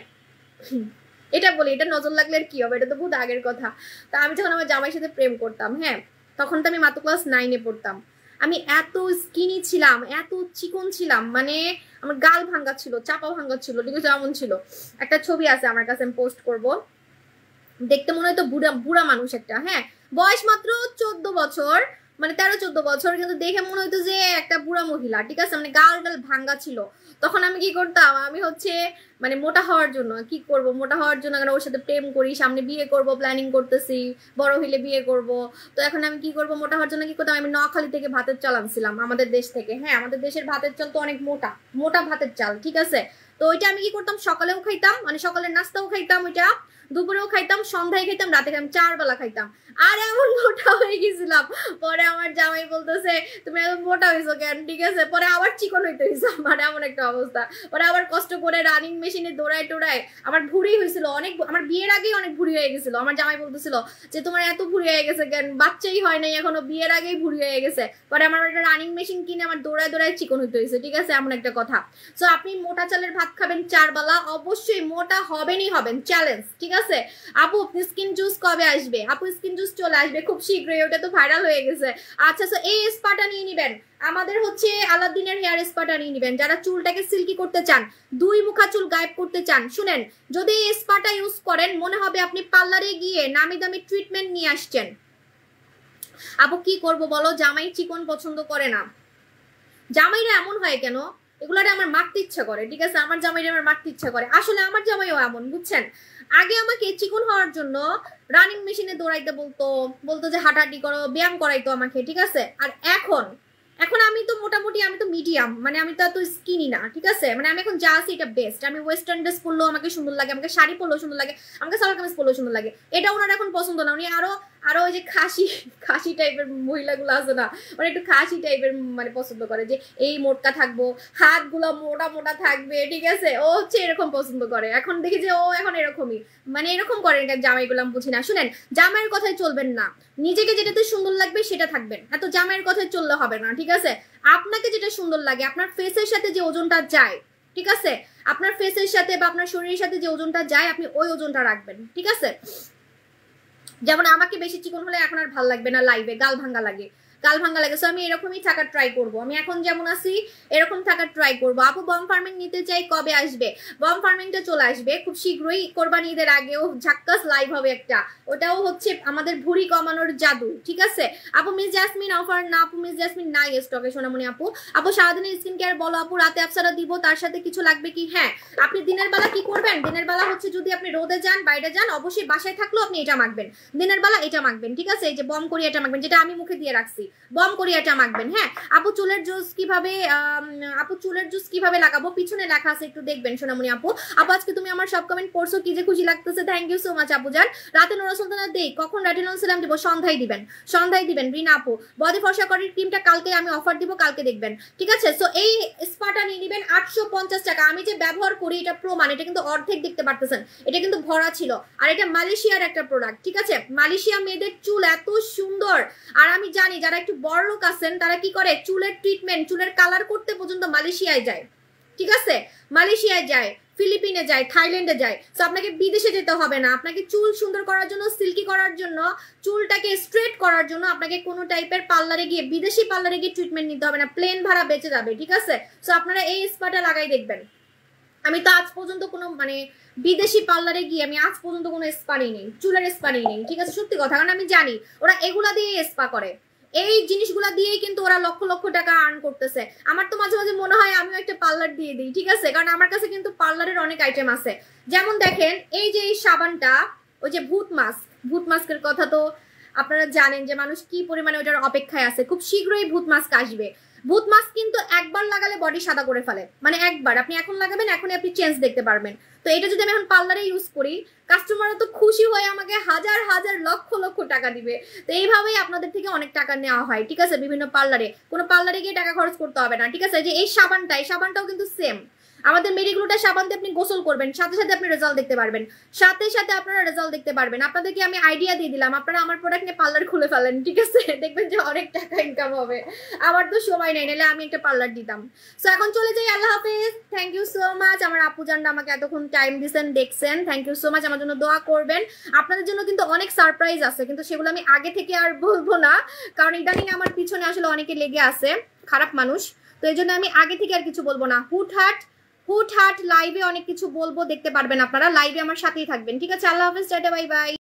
এটা বলি, এটা নজর লাগলে আর কি হবে, এটা তো বহুত আগের কথা। তা আমি যখন আমার জামাইয়ের সাথে প্রেম করতাম, হ্যাঁ তখন তো আমি মাত্র ক্লাস 9-এ পড়তাম, আমি এত স্কিনি ছিলাম, এত চিকন ছিলাম, মানে আমার গাল ভাঙ্গা ছিল, চাপা ভাঙ্গা ছিল, ঠিক আছে, এমন ছিল। একটা ছবি আছে আমার কাছে, আমি পোস্ট করব, দেখতে মনে হয় তো বুড়া বুড়া মানুষ একটা, হ্যাঁ বয়স মাত্র 14 বছর, মানে 13-14 বছর, কিন্তু দেখে মনে হইতো যে একটা বুড়া মহিলা, ঠিক আছে, মানে গাল টাল ভাঙ্গা ছিল। তখন আমি কি করতাম, আমি হচ্ছে মানে মোটা হওয়ার জন্য কি করব, মোটা হওয়ার জন্য ওর সাথে প্রেম করি, সামনে বিয়ে করব প্ল্যানিং করতেছি, বড় হইলে বিয়ে করব। তো এখন আমি কি করব, মোটা হওয়ার জন্য কি করতাম, আমি নোয়াখালী থেকে ভাতের চাল আনছিলাম আমাদের দেশ থেকে, হ্যাঁ আমাদের দেশের ভাতের চাল তো অনেক মোটা মোটা ভাতের চাল, ঠিক আছে। তো ওইটা আমি কি করতাম, সকালেও খাইতাম, মানে সকালের নাস্তাও খাইতাম ওইটা, দুপুরেও খাইতাম, সন্ধ্যায় খাইতাম, রাতে খাইতাম, 4 বেলা খাইতাম। আর এমন মোটা হয়ে গেছিলাম, পরে আমার জামাই বলতেছে তুমি এত মোটা হয়েছো কেন, ঠিক আছে, পরে আবার চিকন হইতে হয়েছে আমার, এমন একটা অবস্থা। পরে আবার কষ্ট করে রানিং মেশিনে দৌড়ায় টোড়ায় আমার ভুঁড়ি হয়েছিল অনেক, আমার বিয়ের আগেই অনেক ভুঁড়ি হয়ে গেছিল। আমার জামাই বলতেছিল যে তোমার এত ভুঁড়ি হয়ে গেছে কেন, বাচ্চাই হয় নাই এখনো, বিয়ের আগেই ভুঁড়ি হয়ে গেছে। পরে আমার একটা রানিং মেশিন কিনে আমার দৌড়ায় দৌড়ায় চিকন হইতে হয়েছে, ঠিক আছে, এমন একটা কথা। সো আপনি মোটা চালের ভাত খাবেন 4 বেলা, অবশ্যই মোটা হবেনই হবেন, চ্যালেঞ্জ, ঠিক আছে। আপু স্কিন জুস কবে আসবে? আপু স্কিন জুস চলে আসবে খুব শীঘ্রই, ওটা তো ভাইরাল হয়ে গেছে। আচ্ছা সো এই স্পাটা নিয়ে নিবেন, আমাদের হচ্ছে আলাদ্দিনের হেয়ার স্পাটা নিয়ে নিবেন যারা চুলটাকে সিল্কি করতে চান, 2 মুখা চুল গায়েব করতে চান। শুনেন, যদি এই স্পাটা ইউজ করেন মনে হবে আপনি পার্লারে গিয়ে নামি দামি ট্রিটমেন্ট নিয়ে আসছেন। আপু কি করব বলো, জামাই চিকন পছন্দ করে না। জামাইরা এমন হয় কেন, এগুলারে আমার মারতে ইচ্ছা করে, ঠিক আছে, আমার জামাইরা আমার মারতে ইচ্ছা করে। আসলে আমার জামাইও এমন, বুঝছেন, আগে আমাকে চিকন হওয়ার জন্য রানিং মেশিনে দৌড়াইতে বলতো, বলতো যে হাঁটাহাঁটি করো, ব্যায়াম করাইতো আমাকে, ঠিক আছে। আর এখন এখন আমি তো মোটামুটি, আমি তো মিডিয়াম, মানে আমি তো এত স্কিনি না, ঠিক আছে, মানে আমি এখন যা আছি এটা বেস্ট। আমি ওয়েস্টার্ন ড্রেস পরলেও আমাকে সুন্দর লাগে, আমাকে শাড়ি পরলেও সুন্দর লাগে, আমাকে সালোয়ার কামিজ পরলেও সুন্দর লাগে। এটা ওনার এখন পছন্দ না, উনি আরো আরো ওই যে খাসি খাসি টাইপের মহিলাগুলো আছে না, মানে একটু খাসি টাইপের মানে পছন্দ করে, যে এই মোটকা থাকবো, হাতগুলো মোটা মোটা থাকবে, ঠিক আছে, ও হচ্ছে এরকম পছন্দ করে। এখন দেখি যে ও এখন এরকমই, মানে এরকম করেন জামাইগুলো, আমি বুঝি না। শুনেন, জামাইয়ের কথায় চলবেন না, নিজেকে যেটাতে সুন্দর লাগবে সেটা থাকবেন, এত জামাইয়ের কথায় চললে হবে না, ঠিক আছে। আপনাকে যেটা সুন্দর লাগে, আপনার ফেসের সাথে যে ওজনটা যায় ঠিক আছে? আপনার ফেসের সাথে বা আপনার শরীরের সাথে যে ওজনটা যায় আপনি ওই ওজনটা রাখবেন, ঠিক আছে? যেমন আমাকে বেশি চিকন হলে এখন আর ভালো লাগবে না, লাইভে গাল ভাঙ্গা লাগে, গাল ভাঙ্গা লাগে। সো আমি এরকমই থাকার ট্রাই করব, আমি এখন যেমন আছি এরকম থাকার ট্রাই করব। আপু বম ফার্মিং নিতে চাই, কবে আসবে? বম ফার্মিংটা চলে আসবে খুব শীঘ্রই, কোরবানি ঈদের আগেও ঝাক্কাস লাইভ হবে একটা, ওটাও হচ্ছে আমাদের ভুঁড়ি কমানোর জাদু, ঠিক আছে? আপু মিস জাসমিন অফার না, আপু মিস জাসমিন নাই স্টকে সোনামণি আপু। আপু সারাদিনের স্কিন কেয়ার বলো আপু, রাতে আপসারা দিব, তার সাথে কিছু লাগবে কি? হ্যাঁ, আপনি দিনের বেলা কি করবেন, দিনের বেলা হচ্ছে যদি আপনি রোদে যান বাইরে যান, অবশ্যই বাসায় থাকলেও আপনি এটা মাখবেন, দিনের বেলা এটা মাখবেন, ঠিক আছে? এই যে বম করি এটা মাখবেন, যেটা আমি মুখে দিয়ে রাখছি, বম করি এটা মাখবেন। হ্যাঁ আপু চুলের জুস কিভাবে, আপু চুলের জুস কিভাবে লাগাবো, পিছনে লেখা আছে একটু দেখবেন সোনামণি আপু। আপু আজকে তুমি আমার সব কমেন্ট পড়ছো, কি যে খুশি লাগতেছে, থ্যাংক ইউ সো মাচ আপু জান। রাতে নোরা সুলতানা দেই, কখন রেটিনল সিরাম দিব? সন্ধ্যায় দিবেন, সন্ধ্যায় দিবেন রিনা আপু। বডি ফর্সা করার ক্রিমটা কালকে আমি অফার দিব, কালকে দেখবেন, ঠিক আছে? সো এই স্পাটা নিয়ে নেবেন 850 টাকা। আমি যে ব্যবহার করি এটা প্রমাণ, এটা কিন্তু অর্ধেক দেখতে পারতেছেন, এটা কিন্তু ভরা ছিল। আর এটা মালয়েশিয়ার একটা প্রোডাক্ট, ঠিক আছে? মালয়েশিয়া মেয়েদের চুল এত সুন্দর, আর আমি জানি যারা একটু বড় লোক আছেন তারা কি করে, চুলের ট্রিটমেন্ট, চুলের কালার করতে পর্যন্ত মালয়েশিয়ায় যায়, ঠিক আছে? মালয়েশিয়ায় যায়, ফিলিপিনে যায়, থাইল্যান্ডে যায়। তো আপনাকে বিদেশে যেতে হবে না, আপনাকে চুল সুন্দর করার জন্য, সিল্কি করার জন্য, চুলটাকে স্ট্রেট করার জন্য আপনাকে কোনো টাইপের পার্লারে গিয়ে, বিদেশি পার্লারে গিয়ে ট্রিটমেন্ট নিতে হবে না, প্লেন ভাড়া বেঁচে যাবে, ঠিক আছে? তো আপনারা এই স্পাটা লাগাই দেখবেন। আমি তো আজ পর্যন্ত কোনো মানে বিদেশি পার্লারে গিয়ে আমি আজ পর্যন্ত কোনো স্পা নেই, চুলের স্পা নেই, ঠিক আছে? সত্যি কথা, কারণ আমি জানি ওরা এগুলা দিয়ে স্পা করে, এই জিনিসগুলা দিয়েই কিন্তু ওরা লক্ষ লক্ষ টাকা আর্ন করতেছে। আমার তো মাঝে মাঝে মনে হয় আমিও একটা পার্লার দিয়ে দিই, ঠিক আছে? কারণ আমার কাছে কিন্তু পার্লারের অনেক আইটেম আছে। যেমন দেখেন এই যে এই সাবানটা, ওই যে ভূত মাস্ক, ভূত মাস্কের কথা তো আপনারা জানেন যে মানুষ কি পরিমাণে ওটার অপেক্ষায় আছে, খুব শীঘ্রই ভূত মাস্ক আসবে। ভূত মাস্ক কিন্তু একবার লাগালে বডি সাদা করে ফেলে, মানে একবার আপনি এখন লাগাবেন, এখনই আপনি চেঞ্জ দেখতে পারবেন। তো এটা যদি আমি এখন পার্লারে ইউজ করি, কাস্টমাররা তো খুশি হয়ে আমাকে হাজার হাজার লক্ষ লক্ষ টাকা দিবে। তো এইভাবেই আপনাদের থেকে অনেক টাকা নেওয়া হয়, ঠিক আছে? বিভিন্ন পার্লারে, কোনো পার্লারে গিয়ে টাকা খরচ করতে হবে না, ঠিক আছে? যে এই সাবানটা, এই সাবানটাও কিন্তু সেম, আমাদের মেডিগ্লোটা সাবান দিয়ে আপনি গোসল করবেন, সাথে সাথে আপনি রেজাল্ট দেখতে পারবেন, সাথে সাথে আপনারা রেজাল্ট দেখতে পারবেন। আপনাদেরকে আমি আইডিয়া দিয়ে দিলাম, আপনারা আমার প্রোডাক্ট নিয়ে পার্লার খুলে ফেলেন, ঠিক আছে? দেখবেন যে অনেক টাকা ইনকাম হবে। আমার তো সময় নেই, নাহলে আমি একটা পার্লার দিতাম। সো এখন চলে যাই, আল্লাহ হাফেজ, থ্যাংক ইউ সো মাচ। আমার আপু জানরা আমাকে এতক্ষণ টাইম দিয়েছেন, দেখছেন, থ্যাংক ইউ সো মাচ। আমার জন্য দোয়া করবেন, আপনাদের জন্য কিন্তু অনেক সারপ্রাইজ আছে, কিন্তু সেগুলো আমি আগে থেকে আর বলবো না, কারণ ইদানিং আমার পিছনে আসলে অনেকে লেগে আছে, খারাপ মানুষ। তো এই জন্য আমি আগে থেকে আর কিছু বলবো না, হুটহাট লাইভে অনেক কিছু বলবো, দেখতে পারবেন আপনারা, লাইভে আমার সাথেই থাকবেন, ঠিক আছে? আল্লাহ হাফেজ, টাটা, বাই বাই।